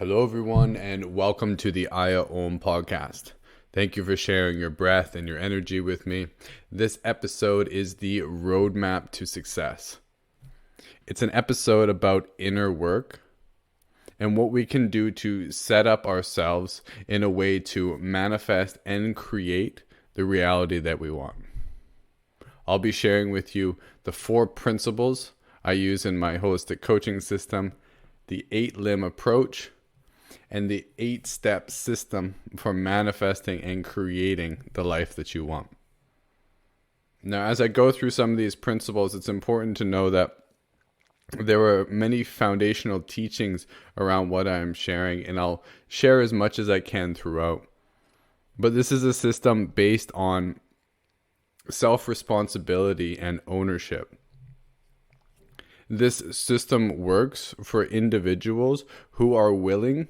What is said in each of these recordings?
Hello, everyone, and welcome to the Aya Om podcast. Thank you for sharing your breath and your energy with me. This episode is the roadmap to success. It's an episode about inner work and what we can do to set up ourselves in a way to manifest and create the reality that we want. I'll be sharing with you the 4 principles I use in my holistic coaching system, the 8-limb approach, and the 8-step system for manifesting and creating the life that you want. Now, as I go through some of these principles, it's important to know that there are many foundational teachings around what I'm sharing, and I'll share as much as I can throughout. But this is a system based on self-responsibility and ownership. This system works for individuals who are willing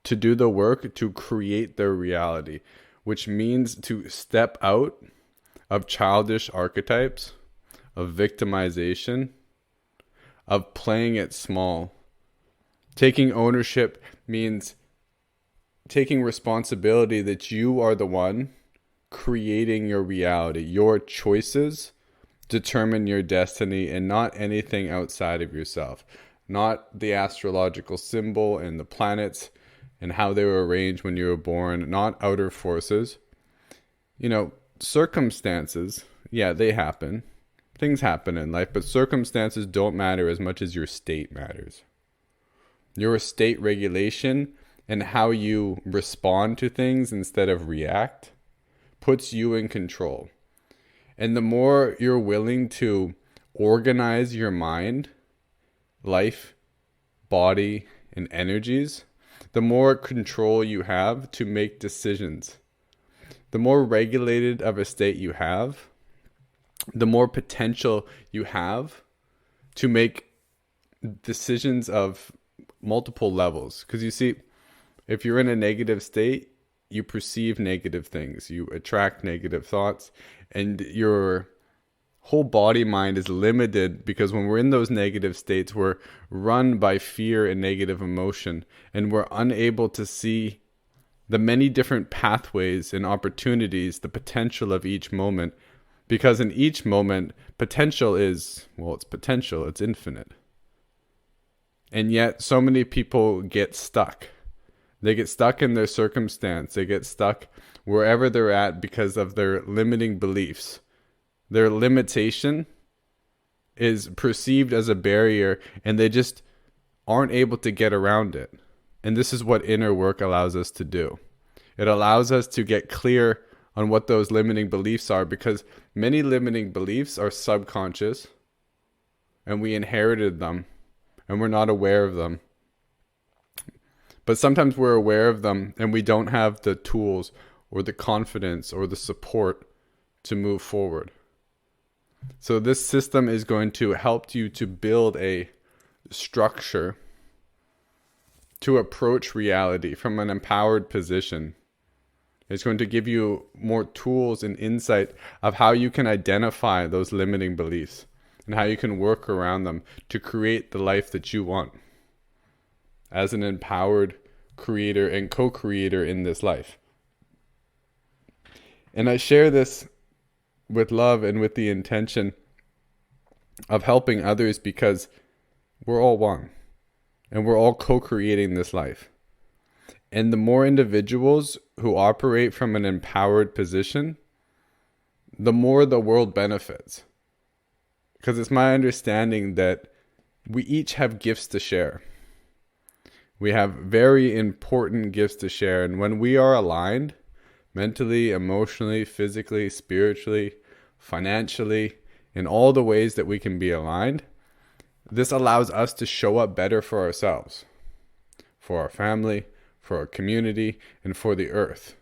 to do the work to create their reality, which means to step out of childish archetypes, of victimization, of playing it small. Taking ownership means taking responsibility that you are the one creating your reality. Your choices determine your destiny and not anything outside of yourself. Not the astrological symbol and the planets and how they were arranged when you were born, not outer forces. Circumstances, yeah, they happen. Things happen in life, but circumstances don't matter as much as your state matters. Your state regulation and how you respond to things instead of react puts you in control. And the more you're willing to organize your mind, life, body, and energies, the more control you have to make decisions. The more regulated of a state you have, the more potential you have to make decisions of multiple levels. Because you see, if you're in a negative state, you perceive negative things, you attract negative thoughts, and your whole body mind is limited because when we're in those negative states, we're run by fear and negative emotion, and we're unable to see the many different pathways and opportunities, the potential of each moment. Because in each moment, potential is, it's potential, it's infinite. And yet, so many people get stuck. They get stuck in their circumstance. They get stuck wherever they're at because of their limiting beliefs. Their limitation is perceived as a barrier, and they just aren't able to get around it. And this is what inner work allows us to do. It allows us to get clear on what those limiting beliefs are, because many limiting beliefs are subconscious and we inherited them and we're not aware of them. But sometimes we're aware of them and we don't have the tools or the confidence or the support to move forward. So this system is going to help you to build a structure to approach reality from an empowered position. It's going to give you more tools and insight of how you can identify those limiting beliefs and how you can work around them to create the life that you want as an empowered creator and co-creator in this life. And I share this with love and with the intention of helping others, because we're all one and we're all co-creating this life. And the more individuals who operate from an empowered position, the more the world benefits. Because it's my understanding that we each have gifts to share. We have very important gifts to share. And when we are aligned, mentally, emotionally, physically, spiritually, financially, in all the ways that we can be aligned, this allows us to show up better for ourselves, for our family, for our community, and for the earth.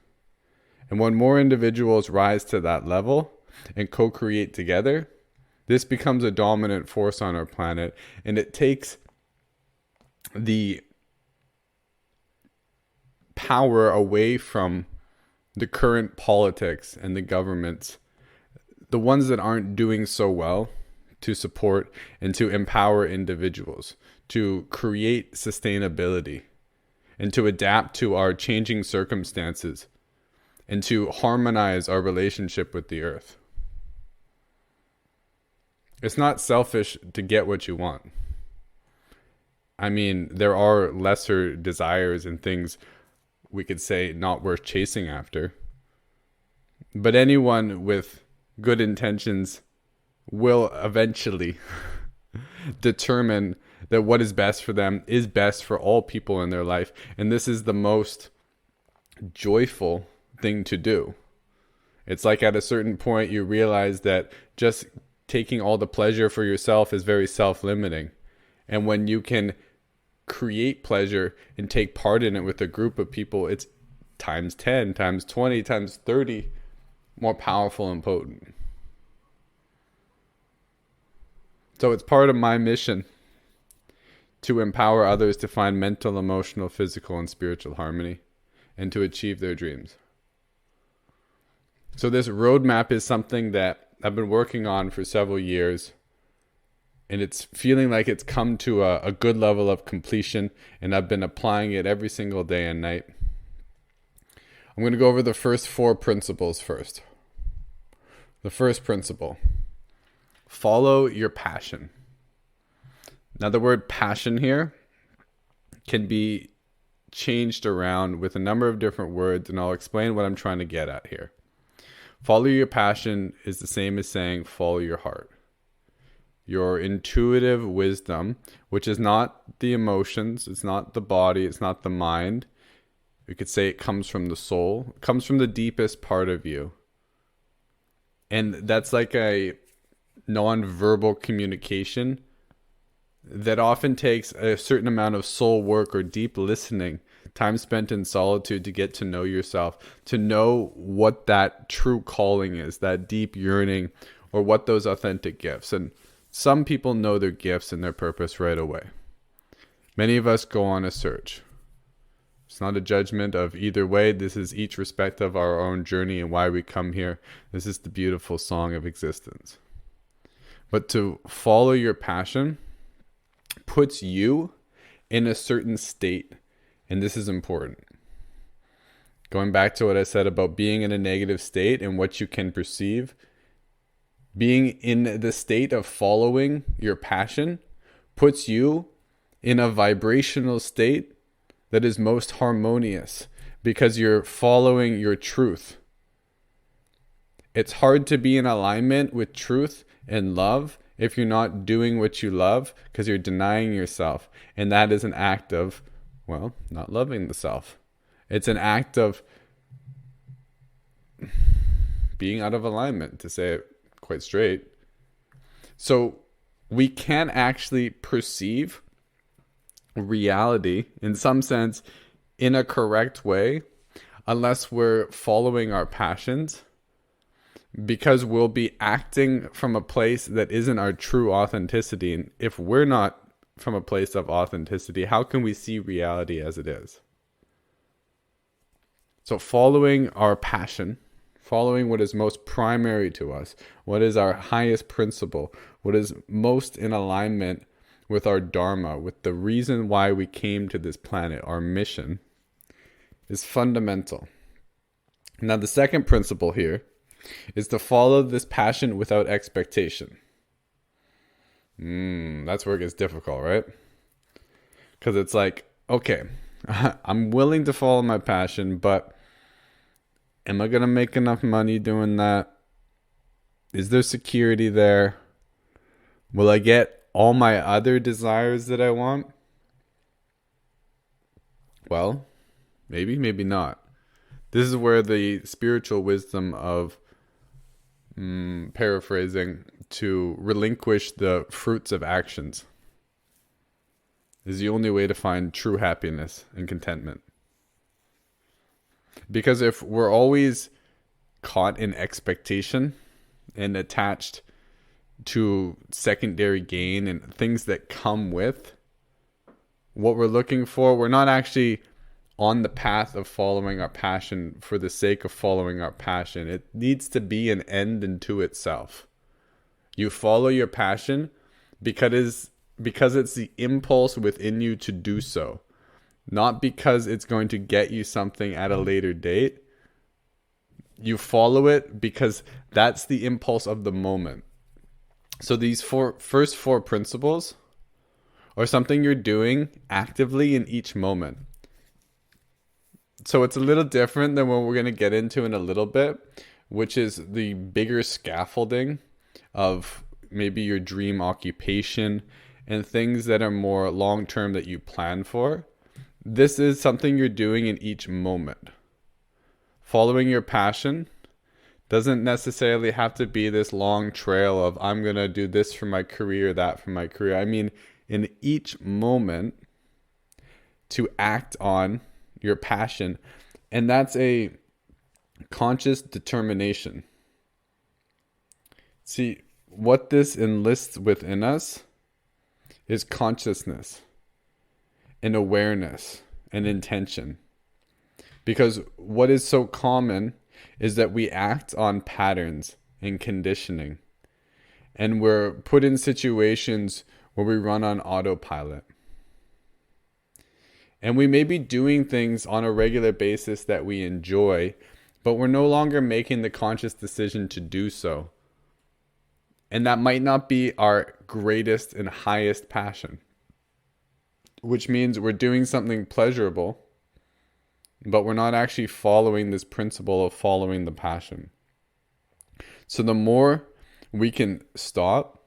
And when more individuals rise to that level and co-create together, this becomes a dominant force on our planet, and it takes the power away from the current politics and the governments, the ones that aren't doing so well, to support and to empower individuals, to create sustainability. and to adapt to our changing circumstances and to harmonize our relationship with the earth. It's not selfish to get what you want. I mean, there are lesser desires and things we could say not worth chasing after. But anyone with good intentions will eventually determine that what is best for them is best for all people in their life. And this is the most joyful thing to do. It's like at a certain point you realize that just taking all the pleasure for yourself is very self-limiting. And when you can create pleasure and take part in it with a group of people, it's times 10, times 20, times 30 more powerful and potent. So it's part of my mission to empower others to find mental, emotional, physical, and spiritual harmony and to achieve their dreams. So this roadmap is something that I've been working on for several years, and it's feeling like it's come to a good level of completion, and I've been applying it every single day and night. I'm going to go over the first 4 principles first. The first principle: follow your passion. Now, the word passion here can be changed around with a number of different words, and I'll explain what I'm trying to get at here. Follow your passion is the same as saying follow your heart. Your intuitive wisdom, which is not the emotions, it's not the body, it's not the mind. We could say it comes from the soul, it comes from the deepest part of you. And that's like a non-verbal communication that often takes a certain amount of soul work or deep listening, time spent in solitude to get to know yourself, to know what that true calling is, that deep yearning, or what those authentic gifts. And some people know their gifts and their purpose right away. Many of us go on a search. It's not a judgment of either way. This is each respect of our own journey and why we come here. This is the beautiful song of existence. But to follow your passion puts you in a certain state, and this is important. Going back to what I said about being in a negative state and what you can perceive, being in the state of following your passion puts you in a vibrational state that is most harmonious because you're following your truth. It's hard to be in alignment with truth and love if you're not doing what you love, because you're denying yourself. And that is an act of, well, not loving the self. It's an act of being out of alignment, to say it quite straight. So we can actually perceive reality in some sense in a correct way unless we're following our passions, because we'll be acting from a place that isn't our true authenticity. And if we're not from a place of authenticity, how can we see reality as it is? So following our passion, following what is most primary to us, what is our highest principle, what is most in alignment with our dharma, with the reason why we came to this planet, our mission, is fundamental. Now, the second principle here is to follow this passion without expectation. That's where it gets difficult, right? Because it's like, okay, I'm willing to follow my passion, but am I going to make enough money doing that? Is there security there? Will I get all my other desires that I want? Well, maybe, maybe not. This is where the spiritual wisdom of paraphrasing, to relinquish the fruits of actions, is the only way to find true happiness and contentment. Because if we're always caught in expectation and attached to secondary gain and things that come with what we're looking for, we're not actually on the path of following our passion for the sake of following our passion. It needs to be an end unto itself. You follow your passion because it's the impulse within you to do so. not because it's going to get you something at a later date. You follow it because that's the impulse of the moment. So these first four principles are something you're doing actively in each moment. So it's a little different than what we're going to get into in a little bit, which is the bigger scaffolding of maybe your dream occupation and things that are more long-term that you plan for. This is something you're doing in each moment. Following your passion doesn't necessarily have to be this long trail of I'm going to do this for my career, that for my career. I mean, in each moment to act on your passion. And that's a conscious determination. See, what this enlists within us is consciousness and awareness and intention. Because what is so common is that we act on patterns and conditioning. And we're put in situations where we run on autopilot. And we may be doing things on a regular basis that we enjoy, but we're no longer making the conscious decision to do so. And that might not be our greatest and highest passion, which means we're doing something pleasurable, but we're not actually following this principle of following the passion. So the more we can stop,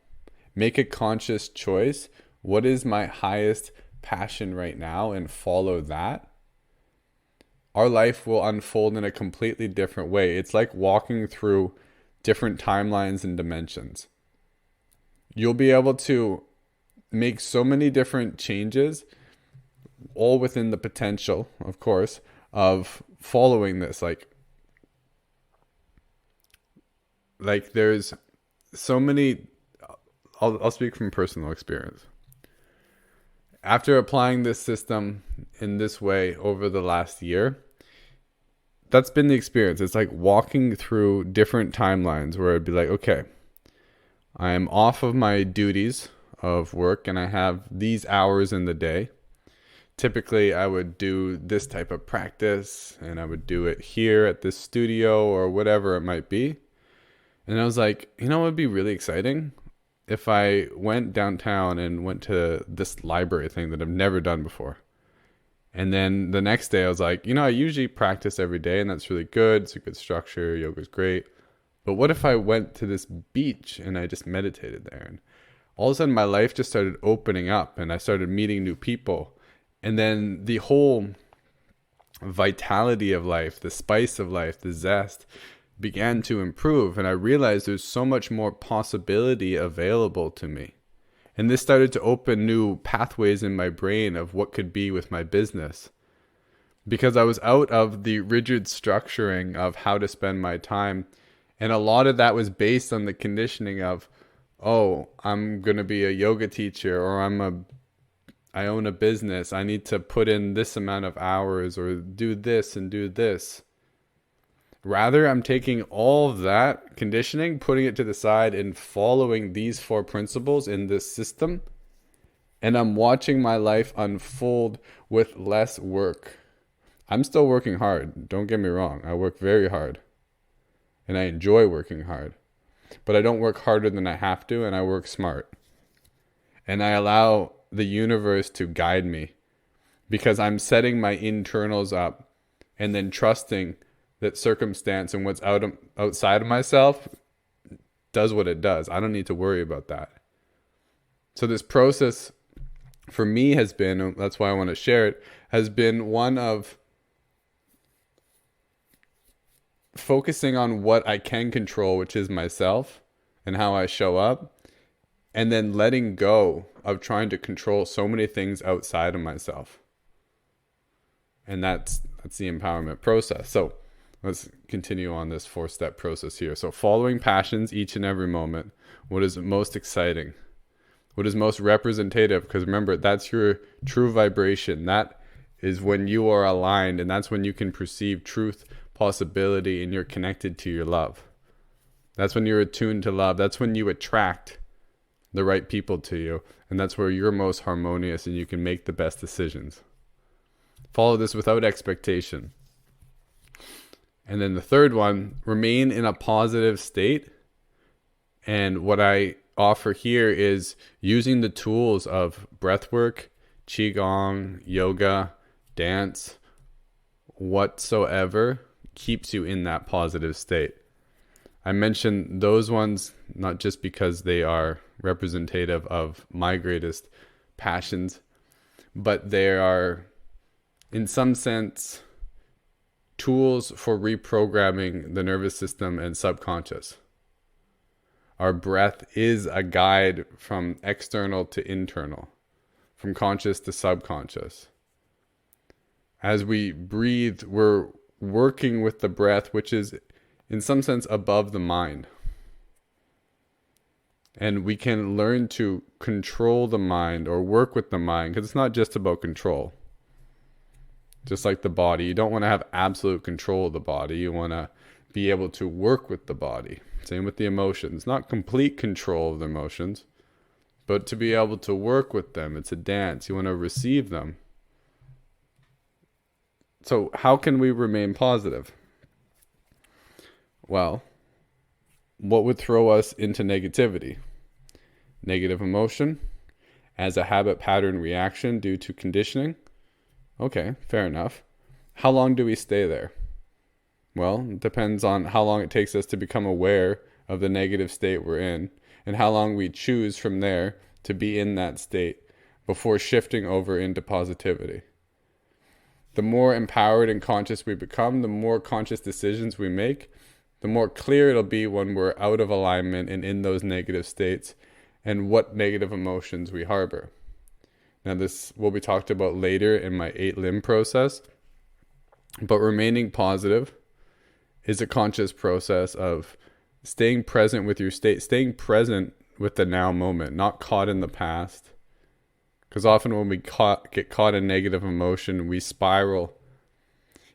make a conscious choice, what is my highest passion right now, and follow that, our life will unfold in a completely different way. It's like walking through different timelines and dimensions. You'll be able to make so many different changes, all within the potential, of course, of following this. Like there's so many, I'll speak from personal experience. After applying this system in this way over the last year, that's been the experience. It's like walking through different timelines where I'd be like, okay, I am off of my duties of work and I have these hours in the day. Typically, I would do this type of practice and I would do it here at this studio or whatever it might be. And I was like, you know what would be really exciting? If I went downtown and went to this library thing that I've never done before. And then the next day I was like, I usually practice every day and that's really good. It's a good structure. Yoga's great. But what if I went to this beach and I just meditated there? And all of a sudden my life just started opening up and I started meeting new people. And then the whole vitality of life, the spice of life, the zest began to improve. And I realized there's so much more possibility available to me. And this started to open new pathways in my brain of what could be with my business. Because I was out of the rigid structuring of how to spend my time. And a lot of that was based on the conditioning of, oh, I'm going to be a yoga teacher, or I own a business. I need to put in this amount of hours or do this and do this. Rather, I'm taking all of that conditioning, putting it to the side and following these four principles in this system. And I'm watching my life unfold with less work. I'm still working hard. Don't get me wrong. I work very hard. And I enjoy working hard. But I don't work harder than I have to, and I work smart. And I allow the universe to guide me because I'm setting my internals up and then trusting that circumstance and what's outside of myself does what it does. I don't need to worry about that. So this process for me has been, that's why I want to share it, has been one of focusing on what I can control, which is myself and how I show up, and then letting go of trying to control so many things outside of myself. And that's the empowerment process. So let's continue on this 4-step process here. So following passions each and every moment. What is most exciting? What is most representative? Because remember, that's your true vibration. That is when you are aligned, and that's when you can perceive truth, possibility, and you're connected to your love. That's when you're attuned to love. That's when you attract the right people to you. And that's where you're most harmonious and you can make the best decisions. Follow this without expectation. And then the third one, remain in a positive state. And what I offer here is using the tools of breathwork, qigong, yoga, dance, whatsoever keeps you in that positive state. I mentioned those ones not just because they are representative of my greatest passions, but they are, in some sense, tools for reprogramming the nervous system and subconscious. Our breath is a guide from external to internal, from conscious to subconscious. As we breathe, we're working with the breath, which is in some sense above the mind. And we can learn to control the mind or work with the mind, because it's not just about control. Just like the body, you don't want to have absolute control of the body. You want to be able to work with the body. Same with the emotions. Not complete control of the emotions, but to be able to work with them. It's a dance. You want to receive them. So how can we remain positive? Well, what would throw us into negativity? Negative emotion as a habit pattern reaction due to conditioning. Okay, fair enough. How long do we stay there? Well, it depends on how long it takes us to become aware of the negative state we're in, and how long we choose from there to be in that state before shifting over into positivity. The more empowered and conscious we become, the more conscious decisions we make, the more clear it'll be when we're out of alignment and in those negative states, and what negative emotions we harbor. Now, this will be talked about later in my 8-limb process, but remaining positive is a conscious process of staying present with your state, staying present with the now moment, not caught in the past. Because often when we get caught in negative emotion, we spiral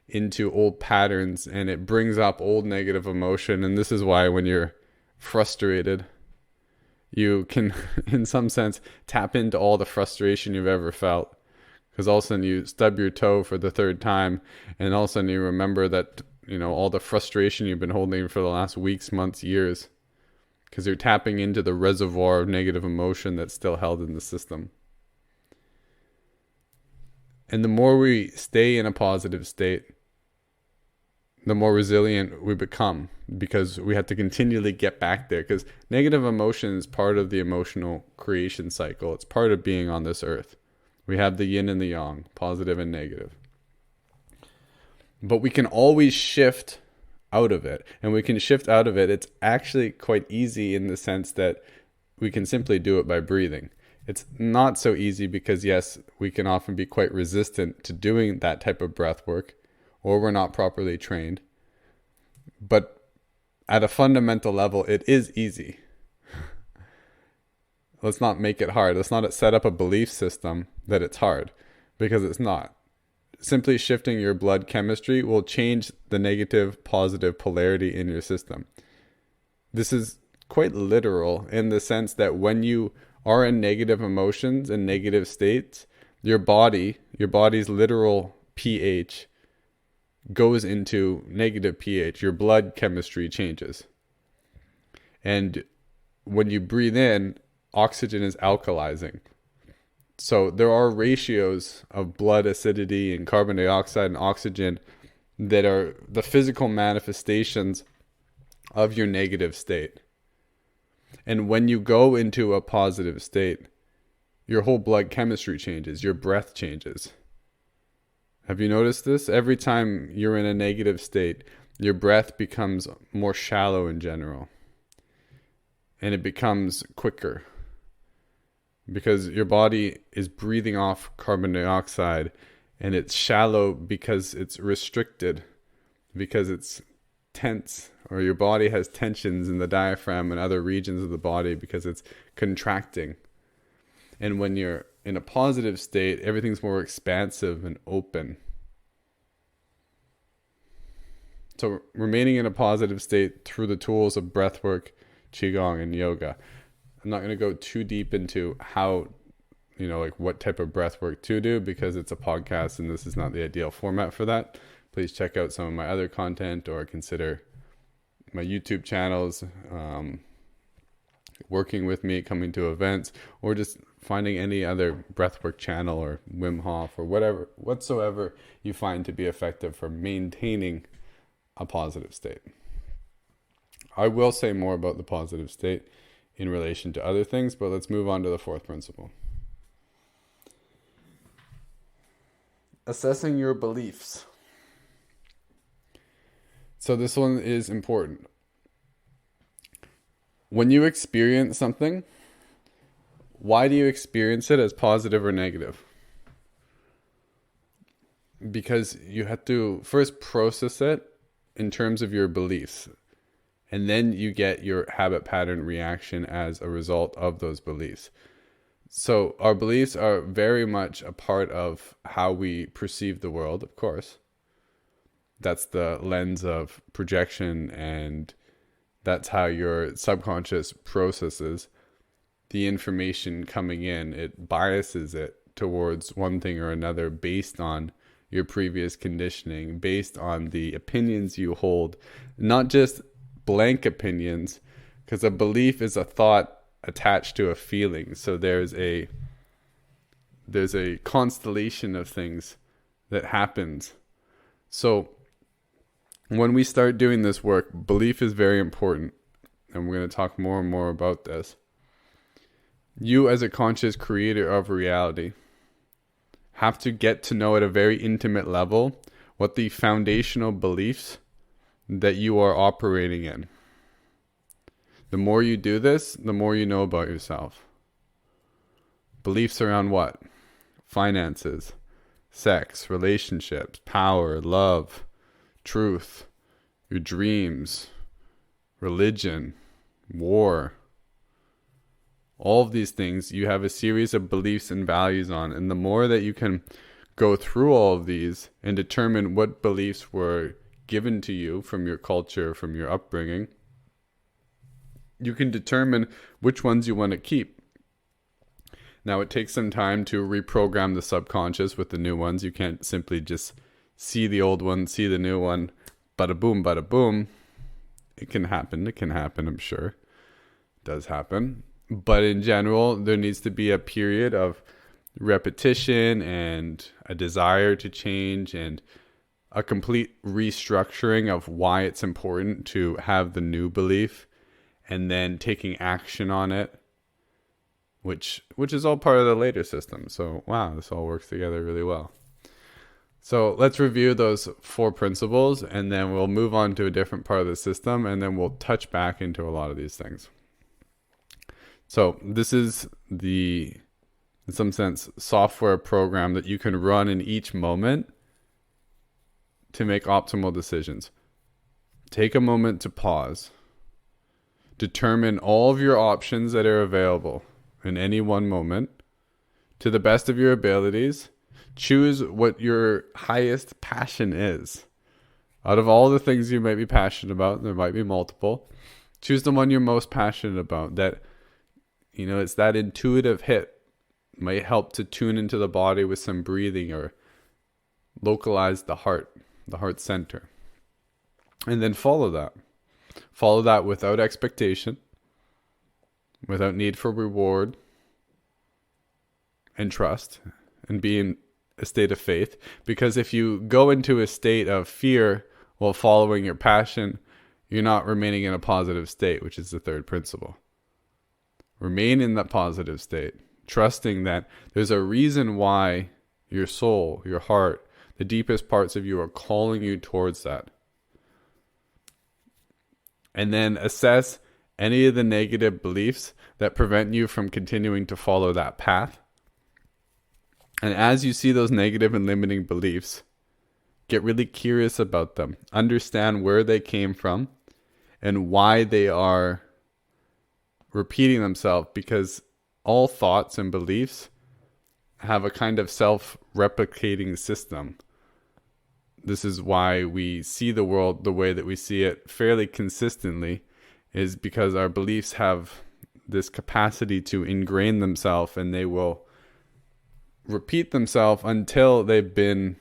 into old patterns, and it brings up old negative emotion. And this is why when you're frustrated, you can, in some sense, tap into all the frustration you've ever felt. Because all of a sudden you stub your toe for the third time, and all of a sudden you remember that, all the frustration you've been holding for the last weeks, months, years. Because you're tapping into the reservoir of negative emotion that's still held in the system. And the more we stay in a positive state, the more resilient we become, because we have to continually get back there, because negative emotion is part of the emotional creation cycle. It's part of being on this earth. We have the yin and the yang, positive and negative. But we can always shift out of it. And we can shift out of it. It's actually quite easy in the sense that we can simply do it by breathing. It's not so easy because, yes, we can often be quite resistant to doing that type of breath work, or we're not properly trained. But at a fundamental level, it is easy. Let's not make it hard. Let's not set up a belief system that it's hard, because it's not. Simply shifting your blood chemistry will change the negative, positive polarity in your system. This is quite literal in the sense that when you are in negative emotions and negative states, your body's literal pH goes into negative pH. Your blood chemistry changes. And when you breathe in, oxygen is alkalizing. So there are ratios of blood acidity and carbon dioxide and oxygen that are the physical manifestations of your negative state. And when you go into a positive state, your whole blood chemistry changes, your breath changes. Have you noticed this? Every time you're in a negative state, your breath becomes more shallow in general. And it becomes quicker. Because your body is breathing off carbon dioxide, and it's shallow because it's restricted, because it's tense, or your body has tensions in the diaphragm and other regions of the body because it's contracting. And when you're in a positive state, everything's more expansive and open. So remaining in a positive state through the tools of breathwork, qigong, and yoga. I'm not going to go too deep into how like what type of breath work to do, because it's a podcast and this is not the ideal format for that. Please check out some of my other content, or consider my YouTube channels, working with me, coming to events, or just finding any other breathwork channel or Wim Hof or whatsoever you find to be effective for maintaining a positive state. I will say more about the positive state in relation to other things, but let's move on to the fourth principle. Assessing your beliefs. So this one is important. When you experience something, why do you experience it as positive or negative? Because you have to first process it in terms of your beliefs, and then you get your habit pattern reaction as a result of those beliefs. So our beliefs are very much a part of how we perceive the world, of course. That's the lens of projection, and that's how your subconscious processes the information coming in. It biases it towards one thing or another based on your previous conditioning, based on the opinions you hold, not just blank opinions, because a belief is a thought attached to a feeling. So there's a constellation of things that happens. So when we start doing this work, belief is very important, and we're going to talk more and more about this. You, as a conscious creator of reality, have to get to know at a very intimate level what the foundational beliefs that you are operating in. The more you do this, the more you know about yourself. Beliefs around what? Finances, sex, relationships, power, love, truth, your dreams, religion, war. All of these things you have a series of beliefs and values on, and the more that you can go through all of these and determine what beliefs were given to you from your culture, from your upbringing, you can determine which ones you want to keep. Now, it takes some time to reprogram the subconscious with the new ones. You can't simply just see the old one, see the new one, bada boom, bada boom. It can happen, I'm sure. It does happen. But in general, there needs to be a period of repetition and a desire to change and a complete restructuring of why it's important to have the new belief, and then taking action on it, which is all part of the later system. So, wow, this all works together really well. So let's review those 4 principles, and then we'll move on to a different part of the system, and then we'll touch back into a lot of these things. So this is in some sense, software program that you can run in each moment to make optimal decisions. Take a moment to pause. Determine all of your options that are available in any one moment to the best of your abilities. Choose what your highest passion is. Out of all the things you might be passionate about, there might be multiple. Choose the one you're most passionate about. That, it's that intuitive hit. It might help to tune into the body with some breathing, or localize the heart center. And then follow that. Follow that without expectation, without need for reward, and trust, and be in a state of faith. Because if you go into a state of fear while following your passion, you're not remaining in a positive state, which is the third principle. Remain in that positive state, trusting that there's a reason why your soul, your heart, the deepest parts of you are calling you towards that. And then assess any of the negative beliefs that prevent you from continuing to follow that path. And as you see those negative and limiting beliefs, get really curious about them. Understand where they came from and why they are repeating themselves, because all thoughts and beliefs have a kind of self-replicating system. This is why we see the world the way that we see it fairly consistently, is because our beliefs have this capacity to ingrain themselves, and they will repeat themselves until they've been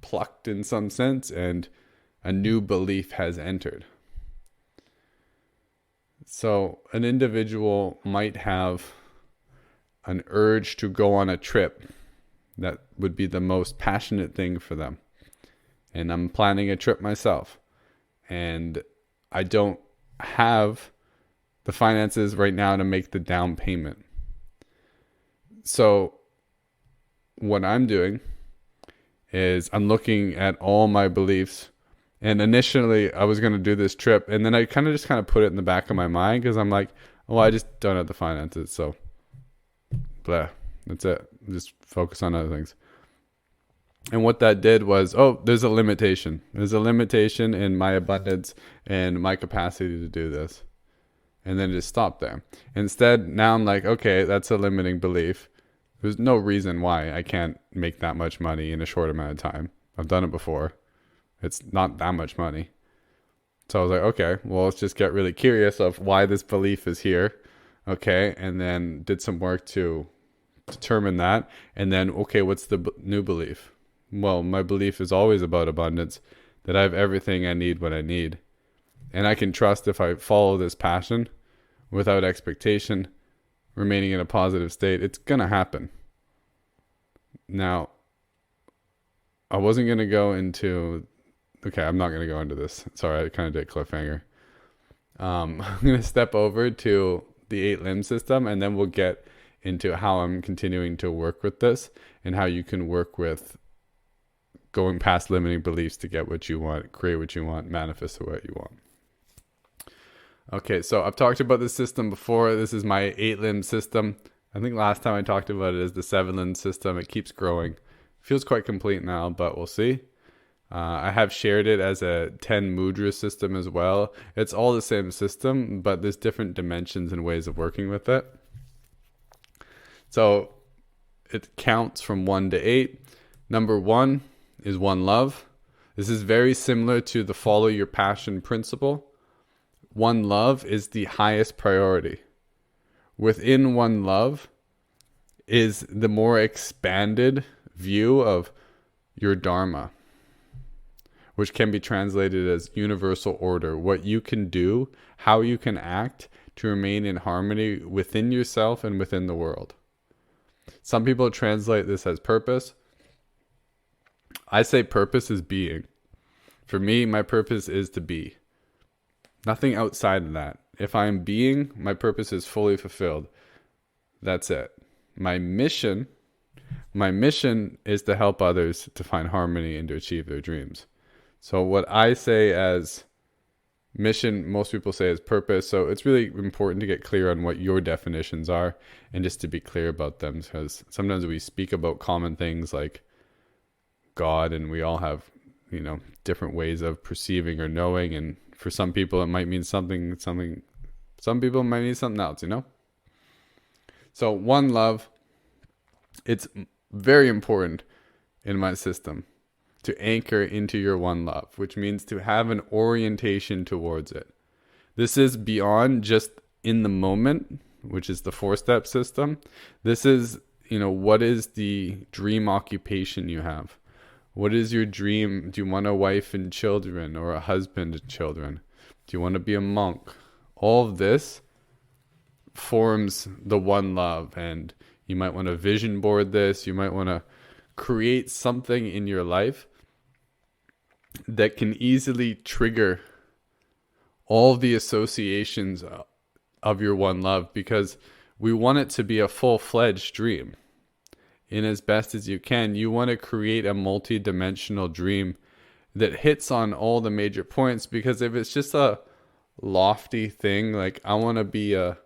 plucked in some sense and a new belief has entered. So an individual might have an urge to go on a trip that would be the most passionate thing for them. And I'm planning a trip myself. And I don't have the finances right now to make the down payment. So what I'm doing is I'm looking at all my beliefs. And initially I was going to do this trip, and then I kind of put it in the back of my mind because I'm like, oh, I just don't have the finances. So blah, that's it. Just focus on other things. And what that did was, oh, there's a limitation. There's a limitation in my abundance and my capacity to do this. And then just stop there. Instead, now I'm like, okay, that's a limiting belief. There's no reason why I can't make that much money in a short amount of time. I've done it before. It's not that much money. So I was like, okay, well, let's just get really curious of why this belief is here. Okay. And then did some work to determine that. And then, okay, what's the new belief? Well, my belief is always about abundance, that I have everything I need when I need. And I can trust if I follow this passion without expectation, remaining in a positive state, it's going to happen. Now, I wasn't going to go into, okay, I'm not going to go into this. Sorry, I kind of did cliffhanger. I'm going to step over to the 8 limb system, and then we'll get into how I'm continuing to work with this and how you can work with going past limiting beliefs to get what you want, create what you want, manifest what you want. Okay, so I've talked about this system before. This is my 8 limb system. I think last time I talked about it as the 7 limb system. It keeps growing. Feels quite complete now, but we'll see. I have shared it as a 10 mudra system as well. It's all the same system, but there's different dimensions and ways of working with it. So it counts from 1 to 8. Number 1 is one love. This is very similar to the follow your passion principle. One love is the highest priority. Within one love is the more expanded view of your dharma, which can be translated as universal order, what you can do, how you can act to remain in harmony within yourself and within the world. Some people translate this as purpose. I say purpose is being. For me, my purpose is to be. Nothing outside of that. If I'm being, my purpose is fully fulfilled. That's it. My mission is to help others to find harmony and to achieve their dreams. So what I say as mission, most people say as purpose. So it's really important to get clear on what your definitions are and just to be clear about them, because sometimes we speak about common things like God, and we all have, different ways of perceiving or knowing, and for some people it might mean something, some people might mean something else, So one love, it's very important in my system to anchor into your one love, which means to have an orientation towards it. This is beyond just in the moment, which is the 4-step system. This is, what is the dream occupation you have? What is your dream? Do you want a wife and children, or a husband and children? Do you want to be a monk? All of this forms the one love, and you might want to vision board this. You might want to create something in your life that can easily trigger all the associations of your one love, because we want it to be a full-fledged dream. In as best as you can, you want to create a multi-dimensional dream that hits on all the major points, because if it's just a lofty thing, like I want to be a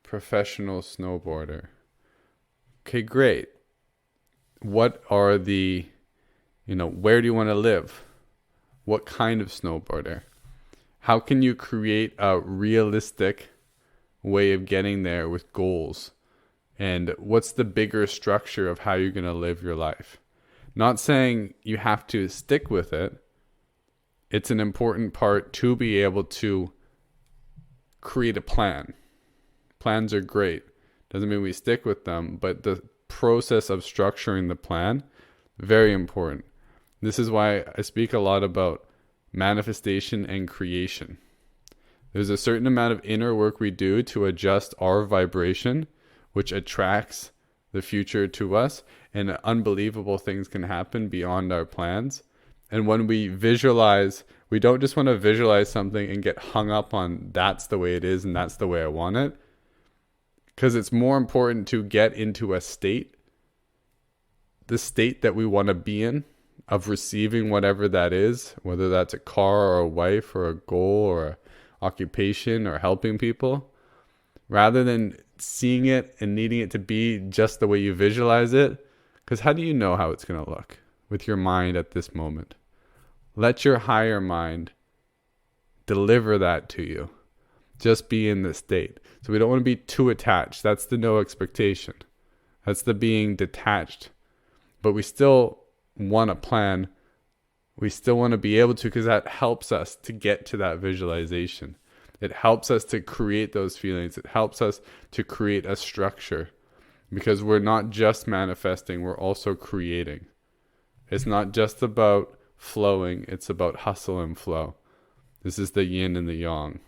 professional snowboarder. Okay, great. What are the, where do you want to live? What kind of snowboarder? How can you create a realistic way of getting there with goals? And what's the bigger structure of how you're going to live your life? Not saying you have to stick with it. It's an important part to be able to create a plan. Plans are great. Doesn't mean we stick with them, but the process of structuring the plan, very important. This is why I speak a lot about manifestation and creation. There's a certain amount of inner work we do to adjust our vibration, which attracts the future to us, and unbelievable things can happen beyond our plans. And when we visualize, we don't just want to visualize something and get hung up on that's the way it is and that's the way I want it. Because it's more important to get into a state, the state that we want to be in, of receiving whatever that is, whether that's a car or a wife or a goal or a occupation or helping people, rather than seeing it and needing it to be just the way you visualize it. Because how do you know how it's going to look with your mind at this moment? Let your higher mind deliver that to you. Just be in the state. So we don't want to be too attached. That's the no expectation. That's the being detached. But we still want a plan. We still want to be able to, because that helps us to get to that visualization. It helps us to create those feelings. It helps us to create a structure, because we're not just manifesting, we're also creating. It's not just about flowing, it's about hustle and flow. This is the yin and the yang.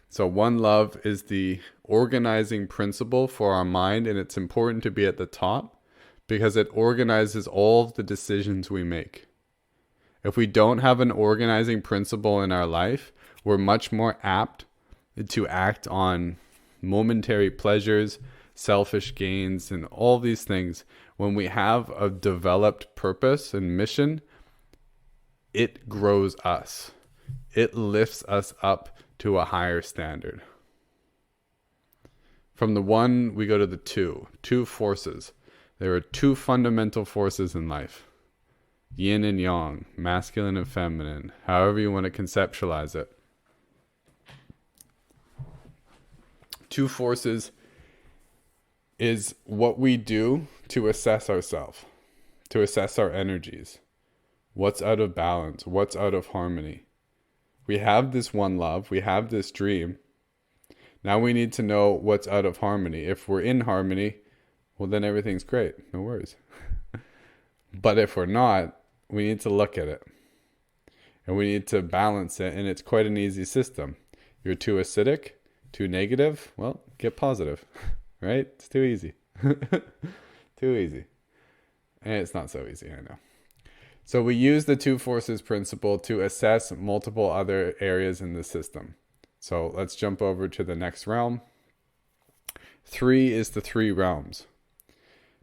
So one love is the organizing principle for our mind, and it's important to be at the top because it organizes all of the decisions we make. If we don't have an organizing principle in our life, we're much more apt to act on momentary pleasures, selfish gains, and all these things. When we have a developed purpose and mission, it grows us. It lifts us up to a higher standard. From the one, we go to the two forces. There are two fundamental forces in life. Yin and yang, masculine and feminine, however you want to conceptualize it. Two forces is what we do to assess ourselves, to assess our energies. What's out of balance? What's out of harmony? We have this one love, we have this dream. Now we need to know what's out of harmony. If we're in harmony, well, then everything's great. No worries. But if we're not, we need to look at it. And we need to balance it. And it's quite an easy system. You're too acidic, too negative. Well, get positive. Right? It's too easy. Too easy. And it's not so easy, I know. So we use the two forces principle to assess multiple other areas in the system. So let's jump over to the next realm. 3 is the 3 realms.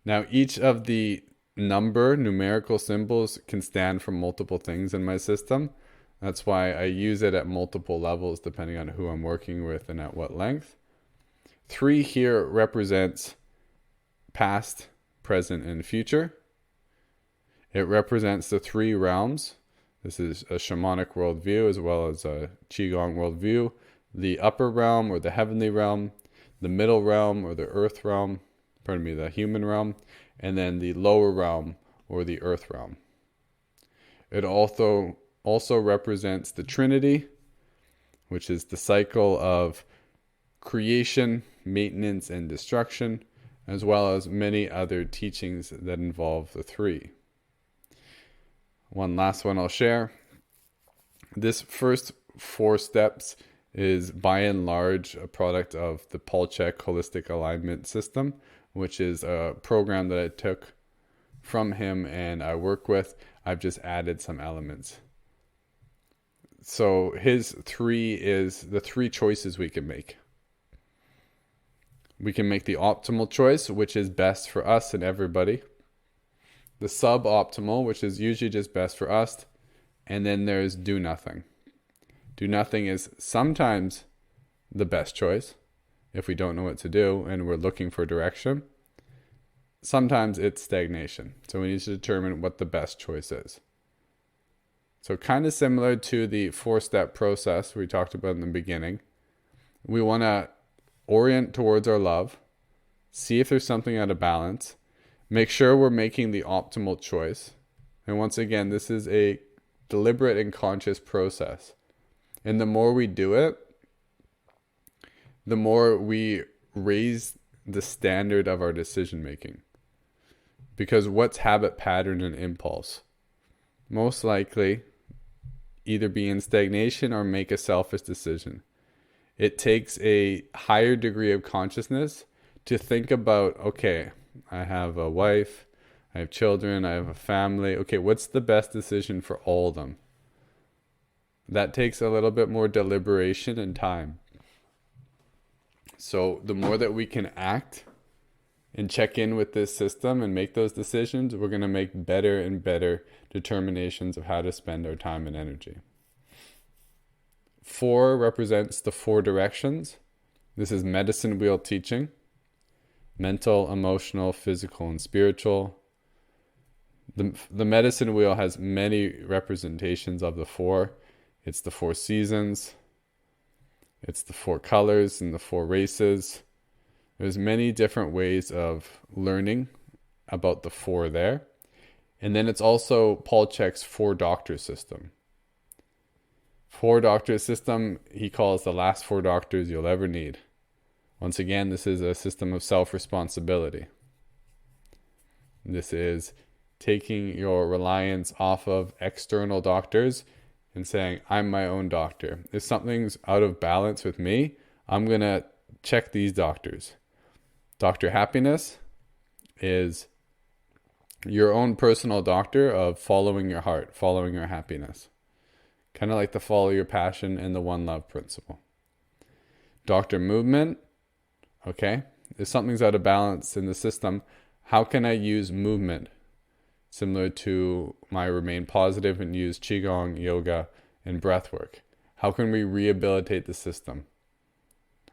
Now, each of the numerical symbols can stand for multiple things in my system. That's why I use it at multiple levels depending on who I'm working with and at what length. 3 here represents past, present, and future. It represents the 3 realms. This is a shamanic worldview as well as a qigong worldview. The upper realm or the heavenly realm, the middle realm or the earth realm, the human realm, and then the lower realm or the earth realm. It also represents the Trinity, which is the cycle of creation, maintenance, and destruction, as well as many other teachings that involve the 3. One last one I'll share. This first 4 steps is by and large a product of the Paul Chek Holistic Alignment System, which is a program that I took from him and I work with. I've just added some elements. So his 3 is the 3 choices we can make. We can make the optimal choice, which is best for us and everybody. The suboptimal, which is usually just best for us. And then there's do nothing. Do nothing is sometimes the best choice if we don't know what to do and we're looking for direction. Sometimes it's stagnation. So we need to determine what the best choice is. So kind of similar to the 4-step process we talked about in the beginning. We want to orient towards our love, see if there's something out of balance, make sure we're making the optimal choice. And once again, this is a deliberate and conscious process. And the more we do it, the more we raise the standard of our decision making. Because what's habit, pattern, and impulse? Most likely either be in stagnation or make a selfish decision. It takes a higher degree of consciousness to think about, okay, I have a wife, I have children, I have a family. Okay, what's the best decision for all of them? That takes a little bit more deliberation and time. So the more that we can act and check in with this system and make those decisions, we're going to make better and better determinations of how to spend our time and energy. 4 represents the 4 directions. This is medicine wheel teaching: mental, emotional, physical, and spiritual. The medicine wheel has many representations of the 4. It's the 4 seasons. It's the 4 colors and the 4 races. There's many different ways of learning about the 4 there. And then it's also Paul Chek's 4 doctor system. 4 doctor system, he calls the last 4 doctors you'll ever need. Once again, this is a system of self-responsibility. This is taking your reliance off of external doctors and saying, I'm my own doctor. If something's out of balance with me, I'm going to check these doctors. Dr. Happiness is your own personal doctor of following your heart, following your happiness. Kind of like the follow your passion and the one love principle. Dr. Movement, okay, if something's out of balance in the system, how can I use movement? Similar to my Remain Positive, and use Qigong, yoga, and breath work. How can we rehabilitate the system?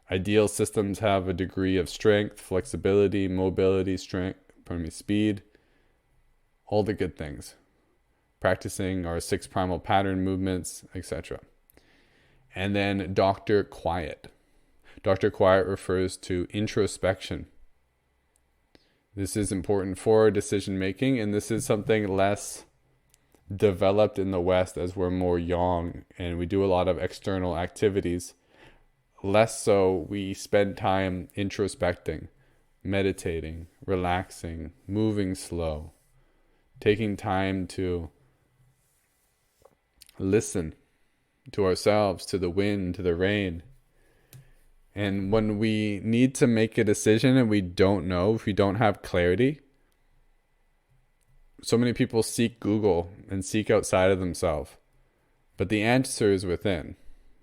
Ideal systems have a degree of strength, flexibility, mobility, speed, all the good things. Practicing our 6 primal pattern movements, etc. And then Dr. Quiet. Dr. Quiet refers to introspection. This is important for decision making, and this is something less developed in the West as we're more young and we do a lot of external activities. Less so, we spend time introspecting, meditating, relaxing, moving slow, taking time to listen to ourselves, to the wind, to the rain. And when we need to make a decision and we don't know, if we don't have clarity, so many people seek Google and seek outside of themselves. But the answer is within.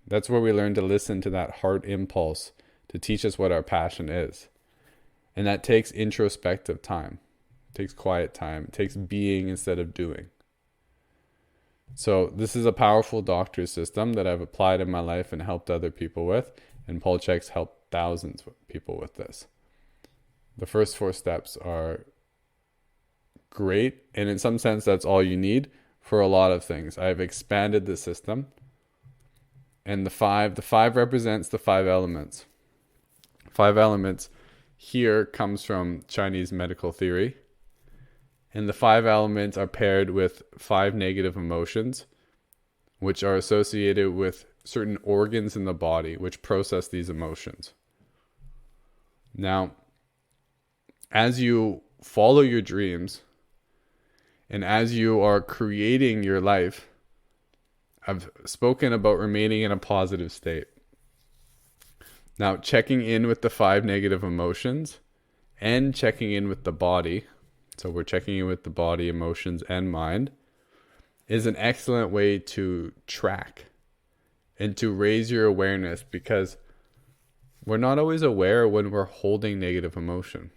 That's where we learn to listen to that heart impulse to teach us what our passion is. And that takes introspective time. It takes quiet time. It takes being instead of doing. So this is a powerful doctor system that I've applied in my life and helped other people with. And Paul Chek's helped thousands of people with this. The first 4 steps are great. And in some sense, that's all you need for a lot of things. I've expanded the system. And the 5 represents the 5 elements. 5 elements here comes from Chinese medical theory. And the 5 elements are paired with 5 negative emotions, which are associated with certain organs in the body which process these emotions. Now, as you follow your dreams and as you are creating your life, I've spoken about remaining in a positive state. Now, checking in with the 5 negative emotions and checking in with the body, so we're checking in with the body, emotions, and mind, is an excellent way to track and to raise your awareness, because we're not always aware when we're holding negative emotion.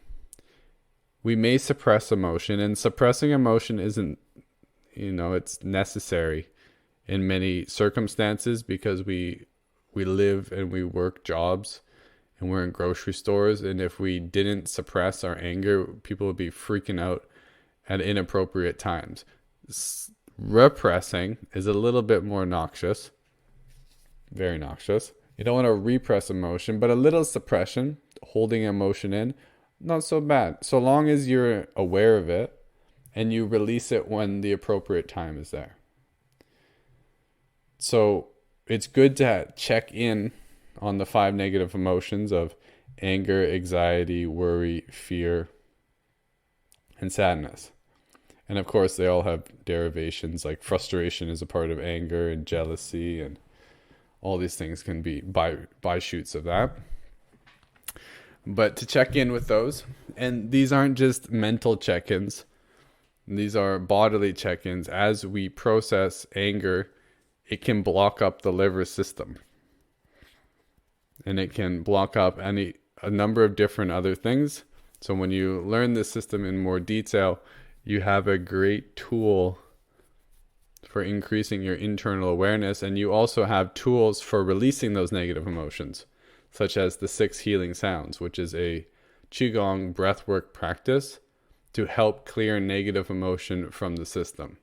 We may suppress emotion, and suppressing emotion isn't, it's necessary in many circumstances, because we live and we work jobs and we're in grocery stores. And if we didn't suppress our anger, people would be freaking out at inappropriate times. Repressing is a little bit more noxious, very noxious. You don't want to repress emotion, but a little suppression, holding emotion in, not so bad. So long as you're aware of it and you release it when the appropriate time is there. So it's good to check in on the 5 negative emotions of anger, anxiety, worry, fear, and sadness. And of course, they all have derivations, like frustration is a part of anger, and jealousy, and all these things can be by-shoots of that. But to check in with those, and these aren't just mental check-ins, these are bodily check-ins. As we process anger, it can block up the liver system. And it can block up a number of different other things. So when you learn this system in more detail, you have a great tool for increasing your internal awareness. And you also have tools for releasing those negative emotions, such as the 6 healing sounds, which is a Qigong breathwork practice to help clear negative emotion from the system.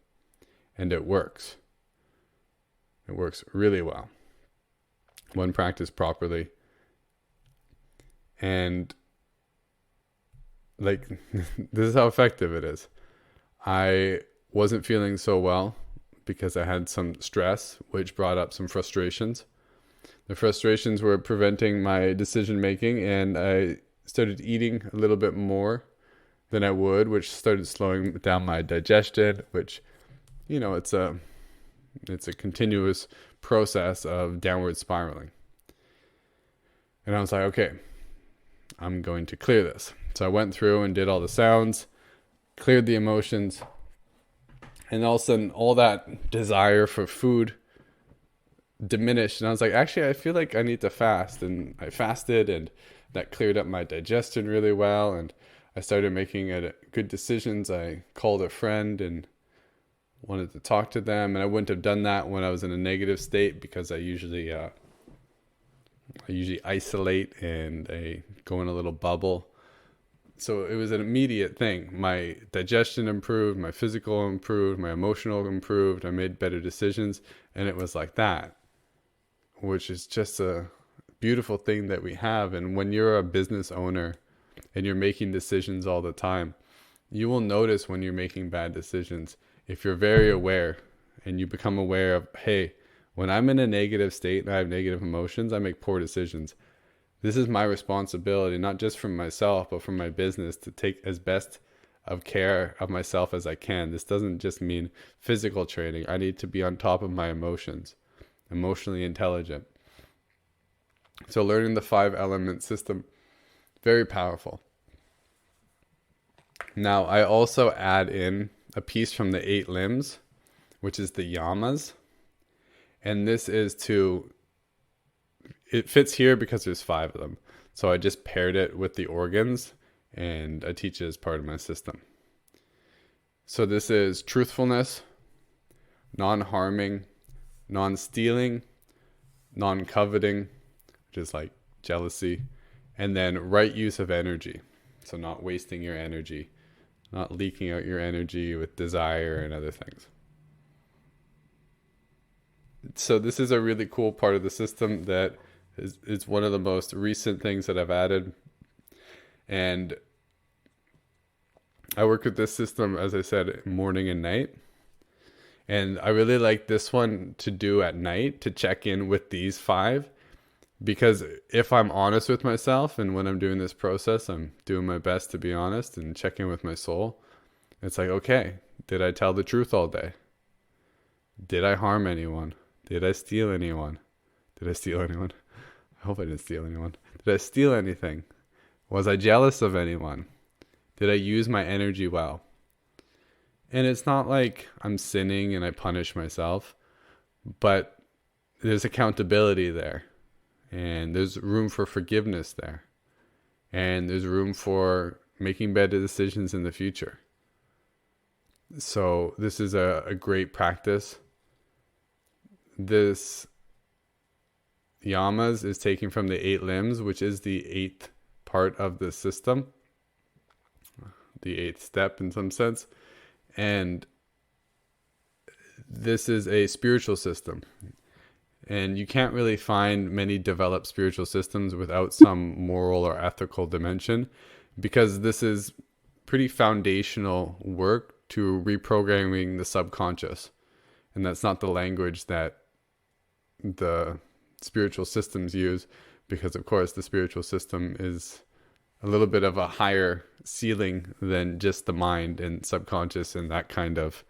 And it works. It works really well when practiced properly. And like, this is how effective it is. I wasn't feeling so well because I had some stress, which brought up some frustrations. The frustrations were preventing my decision making, and I started eating a little bit more than I would, which started slowing down my digestion, which, it's a continuous process of downward spiraling. And I was like, okay, I'm going to clear this. So I went through and did all the sounds, cleared the emotions, and all of a sudden, all that desire for food diminished. And I was like, actually, I feel like I need to fast. And I fasted, and that cleared up my digestion really well. And I started making good decisions. I called a friend and wanted to talk to them. And I wouldn't have done that when I was in a negative state, because I usually isolate and I go in a little bubble. So it was an immediate thing. My digestion improved, my physical improved, my emotional improved. I made better decisions, and it was like that, which is just a beautiful thing that we have. And when you're a business owner and you're making decisions all the time, you will notice when you're making bad decisions. If you're very aware and you become aware of, hey, when I'm in a negative state and I have negative emotions, I make poor decisions. This is my responsibility, not just for myself, but for my business, to take as best of care of myself as I can. This doesn't just mean physical training. I need to be on top of my emotions, emotionally intelligent. So learning the 5 element system, very powerful. Now, I also add in a piece from the 8 limbs, which is the yamas. And this is it fits here because there's 5 of them. So I just paired it with the organs, and I teach it as part of my system. So this is truthfulness, non-harming, non-stealing, non-coveting, which is like jealousy, and then right use of energy. So not wasting your energy, not leaking out your energy with desire and other things. So this is a really cool part of the system that is one of the most recent things that I've added. And I work with this system, as I said, morning and night. And I really like this one to do at night, to check in with these 5. Because if I'm honest with myself, and when I'm doing this process, I'm doing my best to be honest and check in with my soul. It's like, okay, did I tell the truth all day? Did I harm anyone? Did I steal anyone? Did I steal anyone? I hope I didn't steal anyone. Did I steal anything? Was I jealous of anyone? Did I use my energy well? And it's not like I'm sinning and I punish myself, but there's accountability there. And there's room for forgiveness there. And there's room for making better decisions in the future. So this is a great practice. This yamas is taken from the 8 limbs, which is the 8th part of the system, the 8th step in some sense. And this is a spiritual system. And you can't really find many developed spiritual systems without some moral or ethical dimension, because this is pretty foundational work to reprogramming the subconscious. And that's not the language that the spiritual systems use, because of course the spiritual system is a little bit of a higher ceiling than just the mind and subconscious and that kind of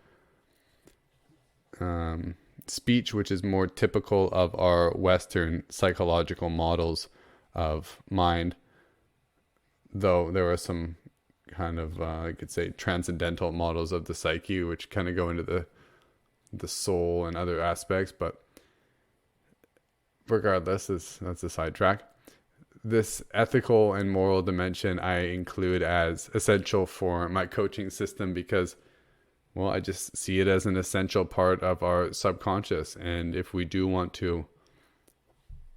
speech, which is more typical of our Western psychological models of mind. Though there are some kind of, I could say, transcendental models of the psyche, which kind of go into the soul and other aspects. But regardless, that's a sidetrack. This ethical and moral dimension I include as essential for my coaching system because, well, I just see it as an essential part of our subconscious. And if we do want to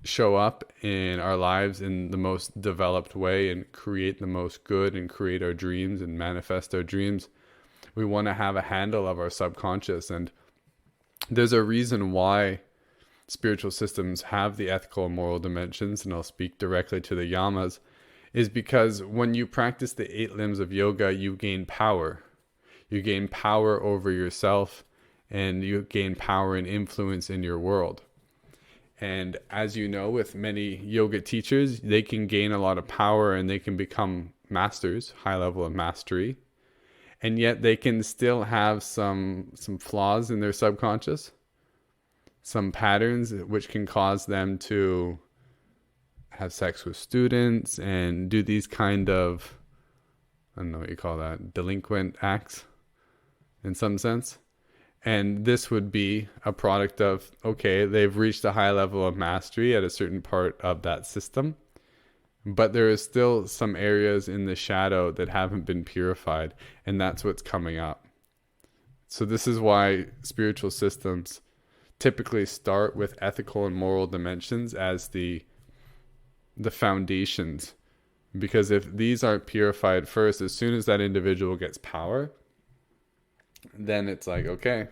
show up in our lives in the most developed way and create the most good and create our dreams and manifest our dreams, we want to have a handle of our subconscious. And there's a reason why spiritual systems have the ethical and moral dimensions, and I'll speak directly to the yamas, is because when you practice the 8 limbs of yoga, you gain power. You gain power over yourself, and you gain power and influence in your world. And as you know, with many yoga teachers, they can gain a lot of power and they can become masters, high level of mastery. And yet they can still have some flaws in their subconscious, some patterns which can cause them to have sex with students and do these kind of, I don't know what you call that, delinquent acts in some sense. And this would be a product of, okay, they've reached a high level of mastery at a certain part of that system, but there is still some areas in the shadow that haven't been purified, and that's what's coming up. So this is why spiritual systems typically start with ethical and moral dimensions as the foundations, because if these aren't purified first, as soon as that individual gets power, then it's like, okay,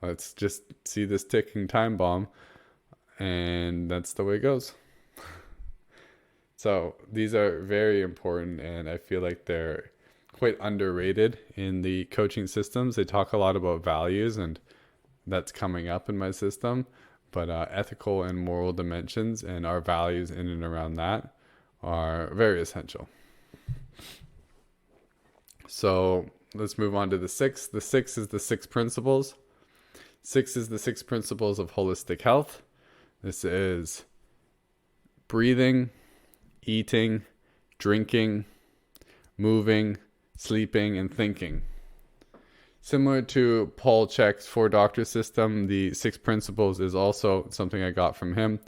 let's just see this ticking time bomb, and that's the way it goes. So these are very important, and I feel like they're quite underrated in the coaching systems. They talk a lot about values, and that's coming up in my system, but ethical and moral dimensions and our values in and around that are very essential. So let's move on to the 6. The 6 is the 6 principles. 6 is the 6 principles of holistic health. This is breathing, eating, drinking, moving, sleeping, and thinking. Similar to Paul Chek's 4-doctor system, the 6 principles is also something I got from him.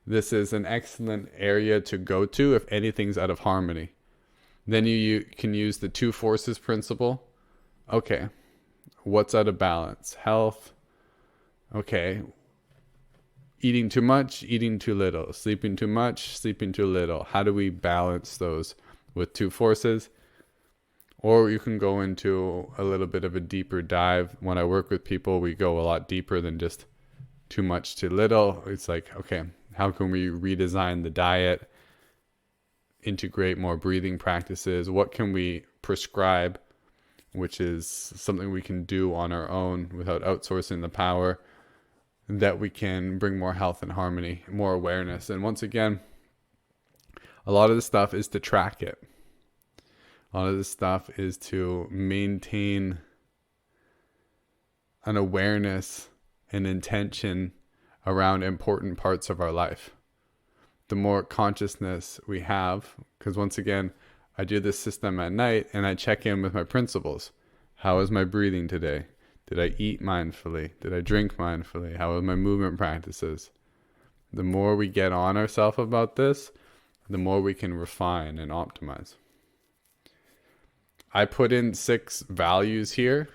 This is an excellent area to go to if anything's out of harmony. Then you can use the 2 forces principle. Okay, what's out of balance? Health. Okay, eating too much, eating too little. Sleeping too much, sleeping too little. How do we balance those with 2 forces? Or you can go into a little bit of a deeper dive. When I work with people, we go a lot deeper than just too much, too little. It's like, okay, how can we redesign the diet, integrate more breathing practices? What can we prescribe, which is something we can do on our own without outsourcing the power, that we can bring more health and harmony, more awareness. And once again, a lot of this stuff is to track it. A lot of this stuff is to maintain an awareness and intention around important parts of our life. The more consciousness we have, because once again, I do this system at night and I check in with my principles. How is my breathing today? Did I eat mindfully? Did I drink mindfully? How are my movement practices? The more we get on ourselves about this, the more we can refine and optimize. I put in 6 values here.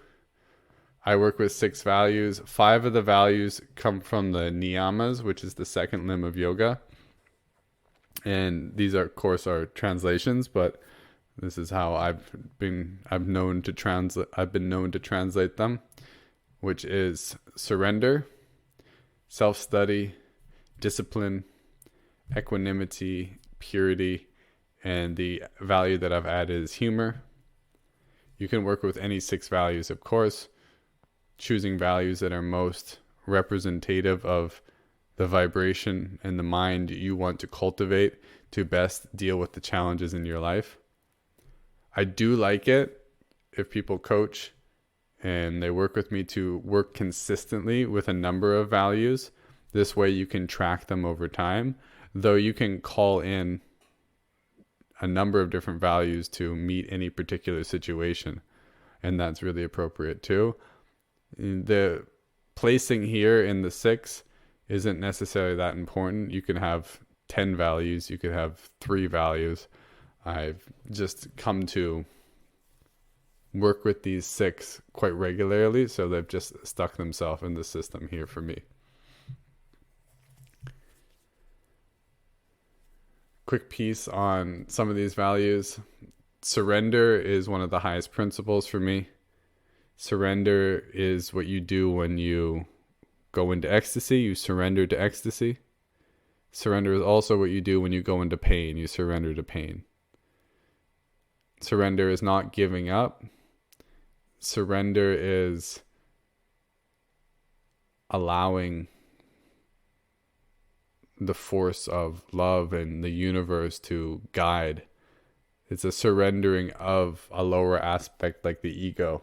I work with 6 values. 5 of the values come from the niyamas, which is the 2nd limb of yoga. And these are, of course, are translations, but this is how I've been known to translate them, which is surrender, self-study, discipline, equanimity, purity, and the value that I've added is humor. You can work with any 6 values, of course, choosing values that are most representative of the vibration and the mind you want to cultivate to best deal with the challenges in your life. I do like it if people coach and they work with me to work consistently with a number of values. This way you can track them over time, though you can call in a number of different values to meet any particular situation, and that's really appropriate too. The placing here in the 6 isn't necessarily that important. You can have 10 values, you could have 3 values. I've just come to work with these 6 quite regularly, so they've just stuck themselves in the system here for me. Quick piece on some of these values. Surrender is one of the highest principles for me. Surrender is what you do when you go into ecstasy. You surrender to ecstasy. Surrender is also what you do when you go into pain. You surrender to pain. Surrender is not giving up. Surrender is allowing the force of love and the universe to guide. It's a surrendering of a lower aspect like the ego.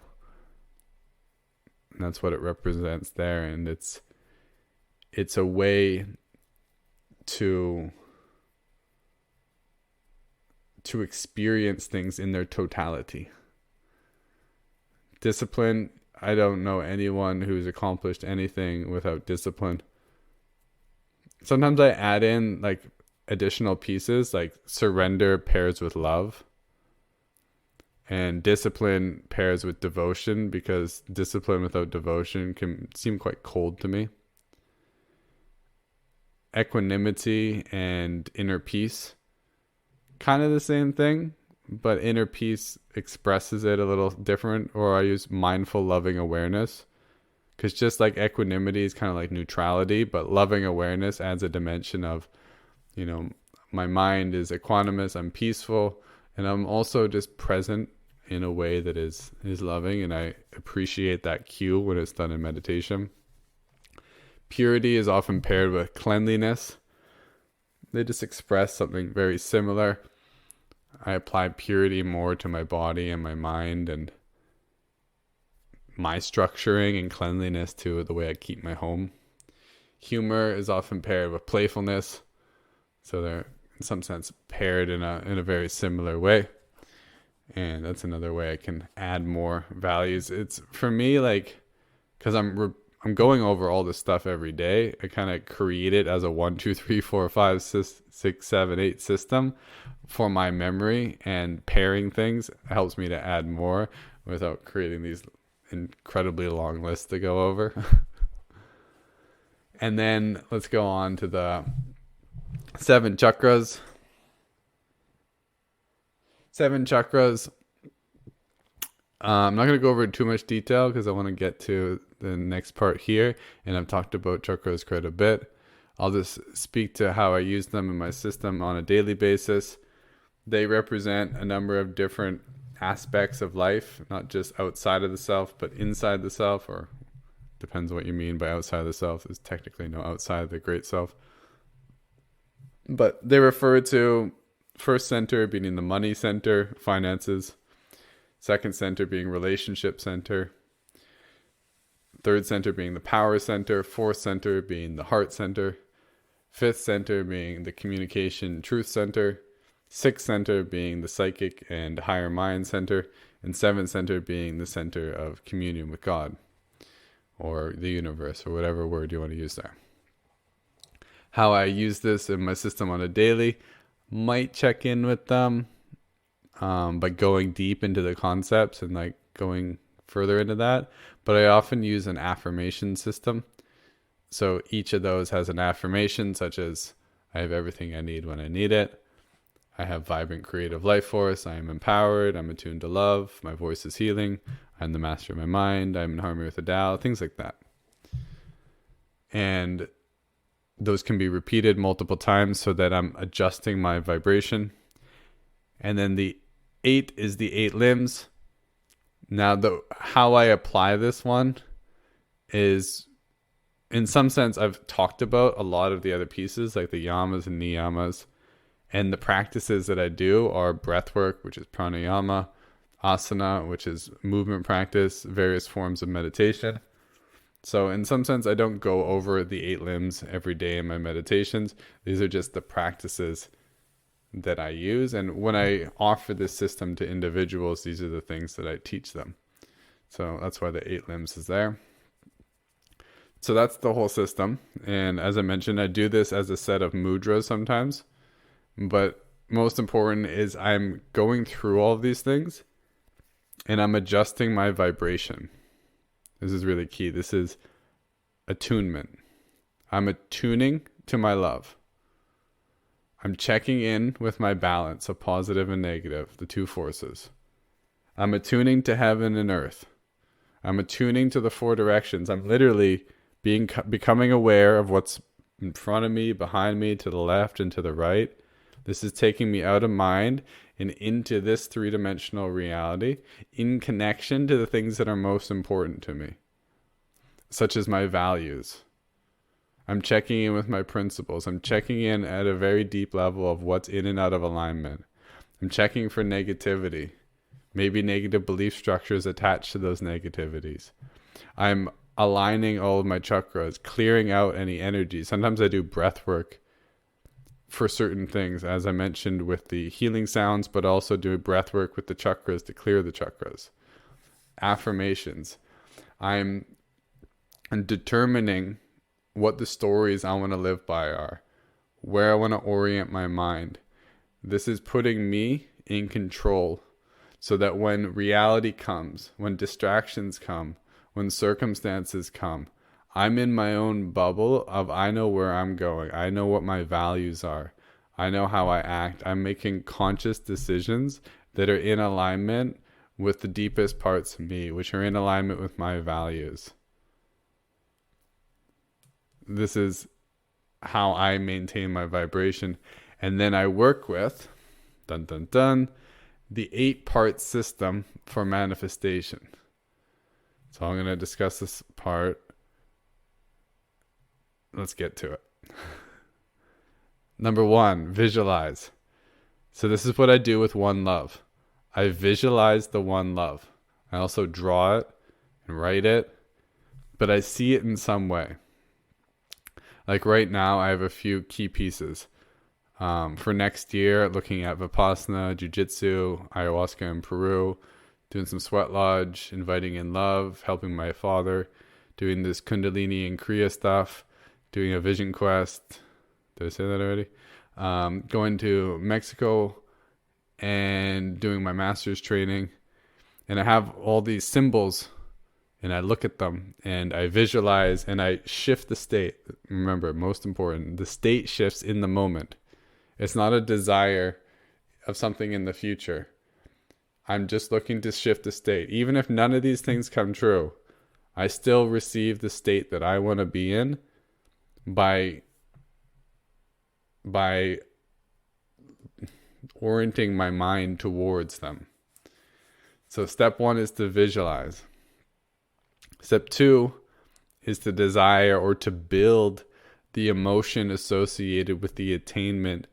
And that's what it represents there. And it's a way to experience things in their totality. Discipline, I don't know anyone who's accomplished anything without discipline. Sometimes I add in like additional pieces, like surrender pairs with love, and discipline pairs with devotion, because discipline without devotion can seem quite cold to me. Equanimity and inner peace, kind of the same thing, but inner peace expresses it a little different. Or I use mindful loving awareness, because just like equanimity is kind of like neutrality, but loving awareness adds a dimension of, my mind is equanimous, I'm peaceful, and I'm also just present in a way that is loving, and I appreciate that cue when it's done in meditation. Purity is often paired with cleanliness. They just express something very similar. I apply purity more to my body and my mind and my structuring, and cleanliness to the way I keep my home. Humor is often paired with playfulness, so they're in some sense paired in a very similar way. And that's another way I can add more values. It's for me, like, because I'm going over all this stuff every day, I kind of create it as a 1, 2, 3, 4, 5, 6, 7, 8 system for my memory, and pairing things helps me to add more without creating these incredibly long lists to go over. And then let's go on to the 7 chakras. 7 chakras. I'm not going to go over too much detail because I want to get to the next part here, and I've talked about chakras quite a bit. I'll just speak to how I use them in my system on a daily basis. They represent a number of different aspects of life, not just outside of the self, but inside the self, or depends what you mean by outside of the self. There's technically no outside of the great self. But they refer to first center being the money center, finances. Second center being relationship center. Third center being the power center. Fourth center being the heart center. Fifth center being the communication truth center. Sixth center being the psychic and higher mind center. And seventh center being the center of communion with God, or the universe, or whatever word you want to use there. How I use this in my system on a daily, might check in with them, but going deep into the concepts and like going further into that. But I often use an affirmation system. So each of those has an affirmation, such as I have everything I need when I need it. I have vibrant creative life force. I am empowered. I'm attuned to love. My voice is healing. I'm the master of my mind. I'm in harmony with the Tao. Things like that. And those can be repeated multiple times so that I'm adjusting my vibration. And then the 8 is the 8 limbs. Now, how I apply this one is in some sense, I've talked about a lot of the other pieces, like the yamas and niyamas. And the practices that I do are breath work, which is pranayama, asana, which is movement practice, various forms of meditation. So in some sense, I don't go over the 8 limbs every day in my meditations. These are just the practices that I use. And when I offer this system to individuals, these are the things that I teach them. So that's why the 8 limbs is there. So that's the whole system. And as I mentioned, I do this as a set of mudras sometimes. But most important is I'm going through all of these things and I'm adjusting my vibration. This is really key. This is attunement. I'm attuning to my love. I'm checking in with my balance of positive and negative, the 2 forces. I'm attuning to heaven and earth. I'm attuning to the 4 directions. I'm literally becoming aware of what's in front of me, behind me, to the left and to the right. This is taking me out of mind and into this 3-dimensional reality in connection to the things that are most important to me, such as my values. I'm checking in with my principles. I'm checking in at a very deep level of what's in and out of alignment. I'm checking for negativity, maybe negative belief structures attached to those negativities. I'm aligning all of my chakras, clearing out any energy. Sometimes I do breath work for certain things, as I mentioned with the healing sounds, but also do breath work with the chakras to clear the chakras. Affirmations. I'm determining what the stories I want to live by are, where I want to orient my mind. This is putting me in control so that when reality comes, when distractions come, when circumstances come, I'm in my own bubble of I know where I'm going. I know what my values are. I know how I act. I'm making conscious decisions that are in alignment with the deepest parts of me, which are in alignment with my values. This is how I maintain my vibration. And then I work with, the 8-part system for manifestation. So I'm going to discuss this part. Let's get to it. Number 1, visualize. So this is what I do with One Love. I visualize the One Love. I also draw it and write it, but I see it in some way. Like right now, I have a few key pieces. For next year, looking at Vipassana, Jiu-Jitsu, ayahuasca in Peru, doing some sweat lodge, inviting in love, helping my father, doing this Kundalini and Kriya stuff, doing a vision quest. Did I say that already? Going to Mexico and doing my master's training. And I have all these symbols and I look at them and I visualize and I shift the state. Remember, most important, the state shifts in the moment. It's not a desire of something in the future. I'm just looking to shift the state. Even if none of these things come true, I still receive the state that I want to be in by orienting my mind towards them. So step 1 is to visualize. Step 2 is to desire or to build the emotion associated with the attainment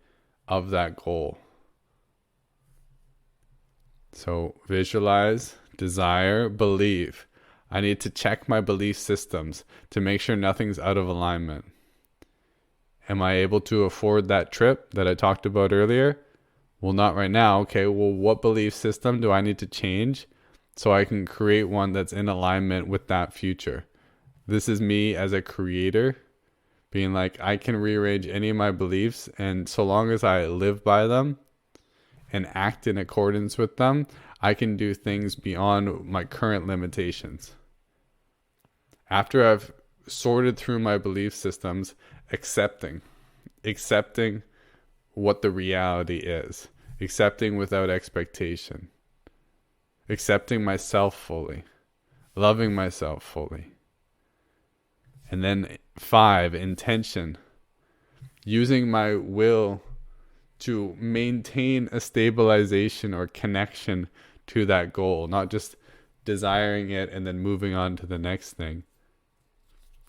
of that goal. So visualize, desire, believe. I need to check my belief systems to make sure nothing's out of alignment. Am I able to afford that trip that I talked about earlier? Well, not right now. Okay, well, what belief system do I need to change so I can create one that's in alignment with that future? This is me as a creator being like, I can rearrange any of my beliefs, and so long as I live by them and act in accordance with them, I can do things beyond my current limitations. After I've sorted through my belief systems, accepting what the reality is, accepting without expectation, accepting myself fully, loving myself fully. And then 5, intention, using my will to maintain a stabilization or connection to that goal, not just desiring it and then moving on to the next thing.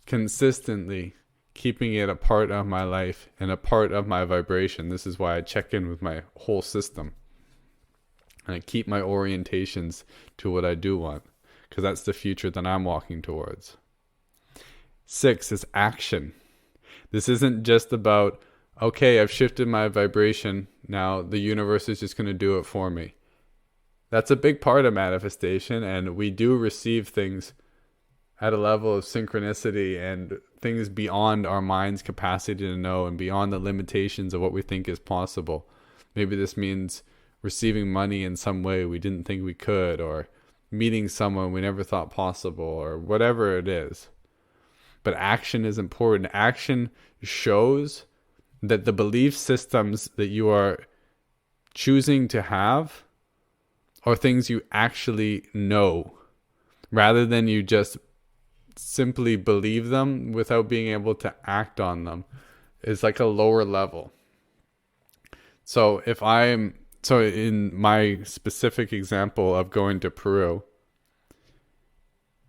consistently keeping it a part of my life and a part of my vibration. This is why I check in with my whole system. And I keep my orientations to what I do want, because that's the future that I'm walking towards. 6 is action. This isn't just about, okay, I've shifted my vibration. Now the universe is just going to do it for me. That's a big part of manifestation, and we do receive things at a level of synchronicity and things beyond our mind's capacity to know and beyond the limitations of what we think is possible. Maybe this means receiving money in some way we didn't think we could, or meeting someone we never thought possible, or whatever it is. But action is important. Action shows that the belief systems that you are choosing to have are things you actually know, rather than you just simply believe them without being able to act on them. It's like a lower level. So in my specific example of going to Peru,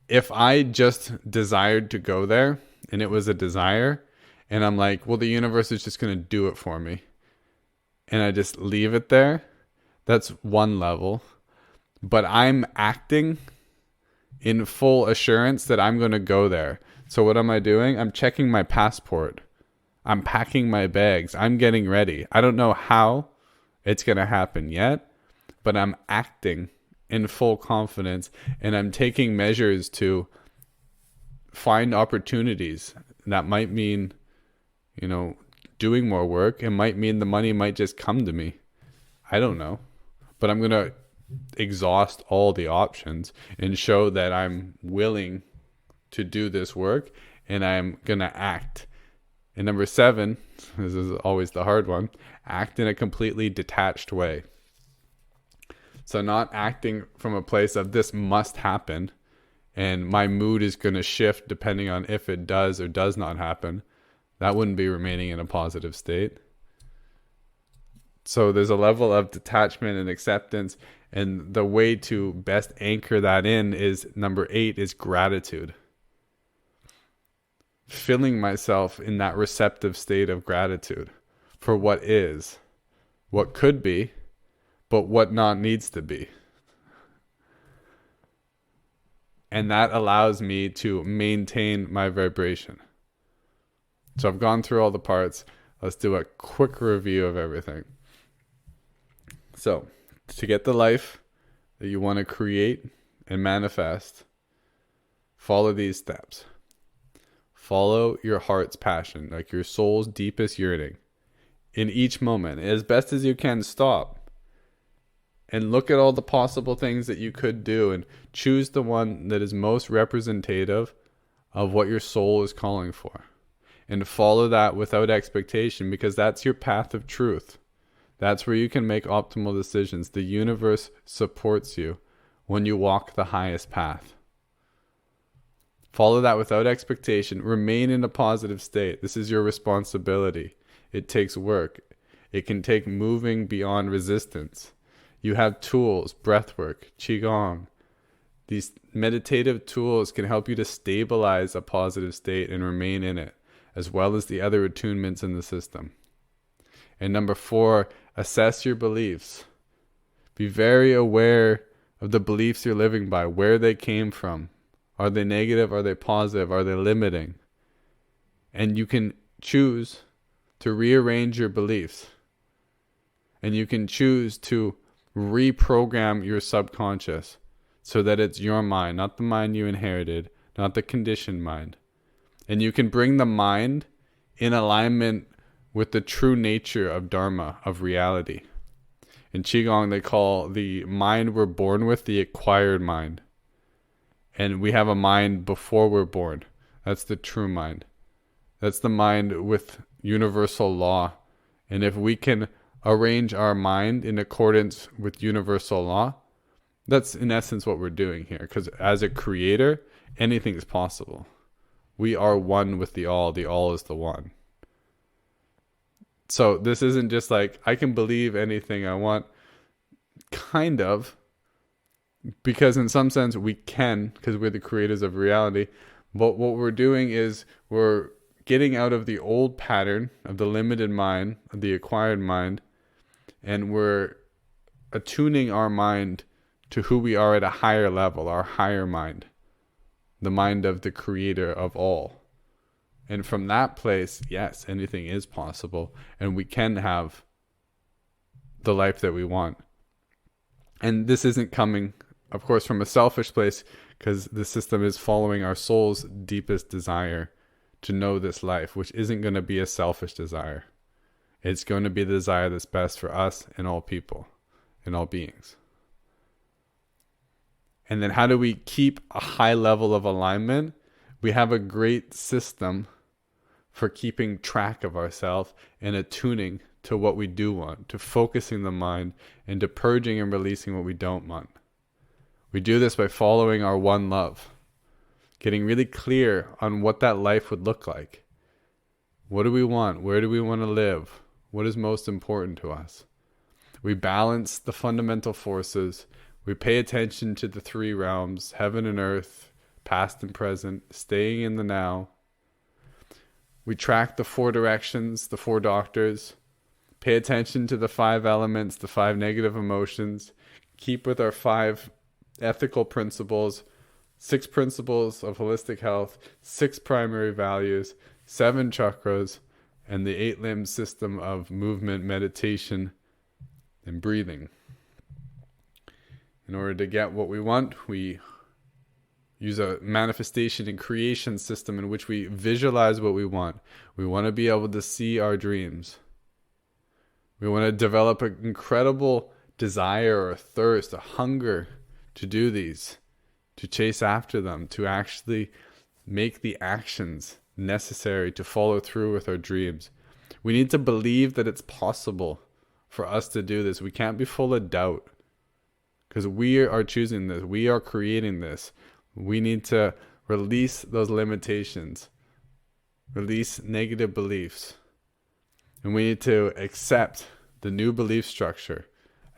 if I just desired to go there and it was a desire, and I'm like, well, the universe is just going to do it for me, and I just leave it there, that's one level. But I'm acting in full assurance that I'm going to go there. So what am I doing? I'm checking my passport. I'm packing my bags. I'm getting ready. I don't know how it's going to happen yet, but I'm acting in full confidence, and I'm taking measures to find opportunities. That might mean, doing more work. It might mean the money might just come to me. I don't know. But I'm going to exhaust all the options and show that I'm willing to do this work, and I'm going to act. And number 7, this is always the hard one, act in a completely detached way. So not acting from a place of this must happen and my mood is going to shift depending on if it does or does not happen. That wouldn't be remaining in a positive state. So there's a level of detachment and acceptance, and the way to best anchor that in is number 8 is gratitude. Filling myself in that receptive state of gratitude for what is, what could be, but what not needs to be. And that allows me to maintain my vibration. So I've gone through all the parts. Let's do a quick review of everything. So, to get the life that you want to create and manifest, follow these steps. Follow your heart's passion, like your soul's deepest yearning. In each moment, as best as you can, stop and look at all the possible things that you could do and choose the one that is most representative of what your soul is calling for. And follow that without expectation, because that's your path of truth. That's where you can make optimal decisions. The universe supports you when you walk the highest path. Follow that without expectation. Remain in a positive state. This is your responsibility. It takes work. It can take moving beyond resistance. You have tools, breathwork, qigong. These meditative tools can help you to stabilize a positive state and remain in it, as well as the other attunements in the system. And number 4, assess your beliefs. Be very aware of the beliefs you're living by, where they came from. Are they negative? Are they positive? Are they limiting? And you can choose to rearrange your beliefs. And you can choose to reprogram your subconscious so that it's your mind, not the mind you inherited, not the conditioned mind. And you can bring the mind in alignment with the true nature of Dharma, of reality. In Qigong, they call the mind we're born with the acquired mind. And we have a mind before we're born. That's the true mind. That's the mind with universal law. And if we can arrange our mind in accordance with universal law, that's in essence what we're doing here. Because as a creator, anything is possible. We are one with the all is the one. So this isn't just like, I can believe anything I want, kind of, because in some sense we can, because we're the creators of reality, But what we're doing is we're getting out of the old pattern of the limited mind, of the acquired mind, and we're attuning our mind to who we are at a higher level, our higher mind, the mind of the creator of all. And from that place, yes, anything is possible, and we can have the life that we want. And this isn't coming, of course, from a selfish place, because the system is following our soul's deepest desire to know this life, which isn't going to be a selfish desire. It's going to be the desire that's best for us and all people and all beings. And then how do we keep a high level of alignment? We have a great system for keeping track of ourselves and attuning to what we do want, to focusing the mind and to purging and releasing what we don't want. We do this by following our one love, getting really clear on what that life would look like. What do we want? Where do we want to live? What is most important to us? We balance the fundamental forces. We pay attention to the three realms, heaven and earth, past and present, staying in the now. We track the four directions, the four doctors, pay attention to the five elements, the five negative emotions, keep with our five ethical principles, 6 principles of holistic health, 6 primary values, 7 chakras, and the 8-limb system of movement, meditation, and breathing. In order to get what we want, we use a manifestation and creation system in which we visualize what we want. We want to be able to see our dreams. We want to develop an incredible desire or a thirst, a hunger to do these, to chase after them, to actually make the actions necessary to follow through with our dreams. We need to believe that it's possible for us to do this. We can't be full of doubt because we are choosing this. We are creating this. We need to release those limitations, release negative beliefs, and we need to accept the new belief structure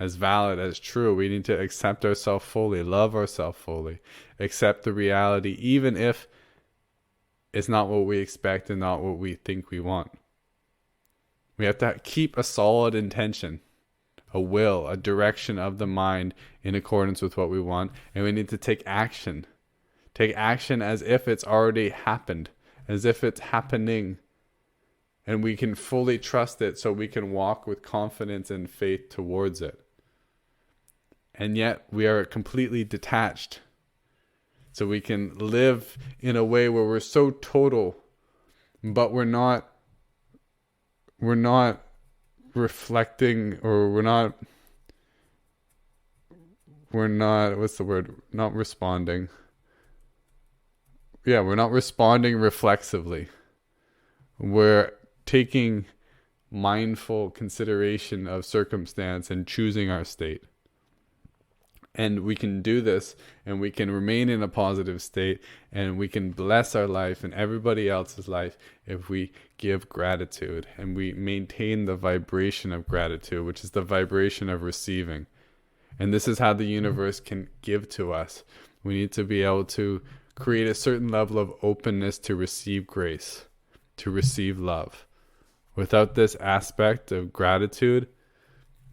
as valid, as true. We need to accept ourselves fully, love ourselves fully, accept the reality, even if it's not what we expect and not what we think we want. We have to keep a solid intention, a will, a direction of the mind in accordance with what we want, and we need to take action. Take action as if it's already happened, as if it's happening, and we can fully trust it so we can walk with confidence and faith towards it. And yet we are completely detached. So we can live in a way where we're so total, but we're not reflecting, or we're not not responding. Yeah, we're not responding reflexively. We're taking mindful consideration of circumstance and choosing our state. And we can do this, and we can remain in a positive state, and we can bless our life and everybody else's life if we give gratitude and we maintain the vibration of gratitude, which is the vibration of receiving. And this is how the universe can give to us. We need to be able to create a certain level of openness to receive grace, to receive love. Without this aspect of gratitude,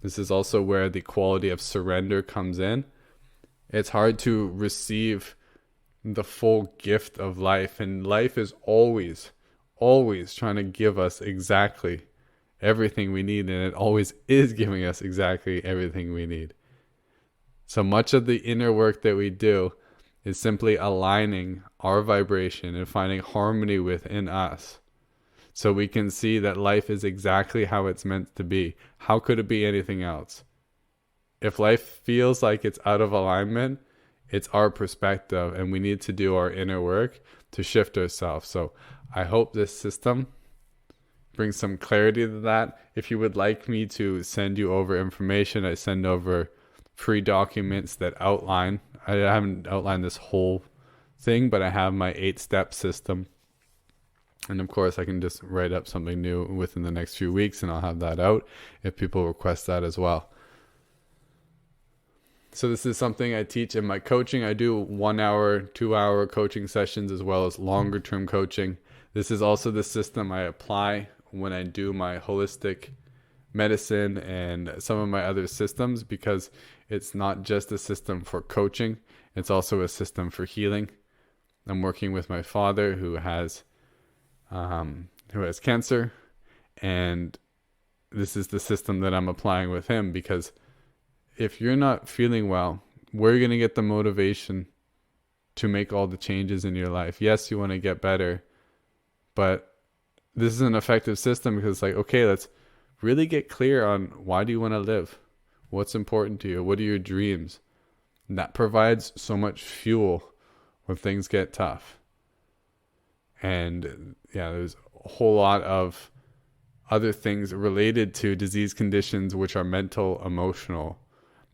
this is also where the quality of surrender comes in. It's hard to receive the full gift of life, and life is always trying to give us exactly everything we need, and it always is giving us exactly everything we need. So much of the inner work that we do is simply aligning our vibration and finding harmony within us, so we can see that life is exactly how it's meant to be. How could it be anything else? If life feels like it's out of alignment, it's our perspective, and we need to do our inner work to shift ourselves. So I hope this system brings some clarity to that. If you would like me to send you over information, I send over free documents that outline. I haven't outlined this whole thing, but I have my 8-step system. And of course, I can just write up something new within the next few weeks, and I'll have that out if people request that as well. So this is something I teach in my coaching. I do 1 hour, 2 hour coaching sessions as well as longer term coaching. This is also the system I apply when I do my holistic medicine and some of my other systems, because it's not just a system for coaching, it's also a system for healing. I'm working with my father who has cancer, and this is the system that I'm applying with him, because if you're not feeling well, where are you going to get the motivation to make all the changes in your life? Yes, you want to get better, but this is an effective system because it's like, okay, let's really get clear on why do you want to live? What's important to you? What are your dreams? And that provides so much fuel when things get tough. And yeah, there's a whole lot of other things related to disease conditions which are mental, emotional,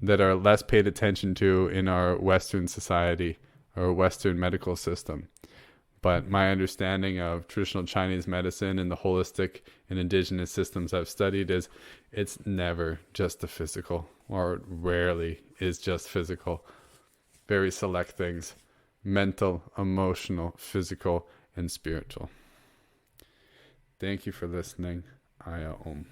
that are less paid attention to in our Western society or Western medical system. But my understanding of traditional Chinese medicine and the holistic and indigenous systems I've studied is it's never just the physical, or rarely is just physical. Very select things: mental, emotional, physical, and spiritual. Thank you for listening. Aya Om.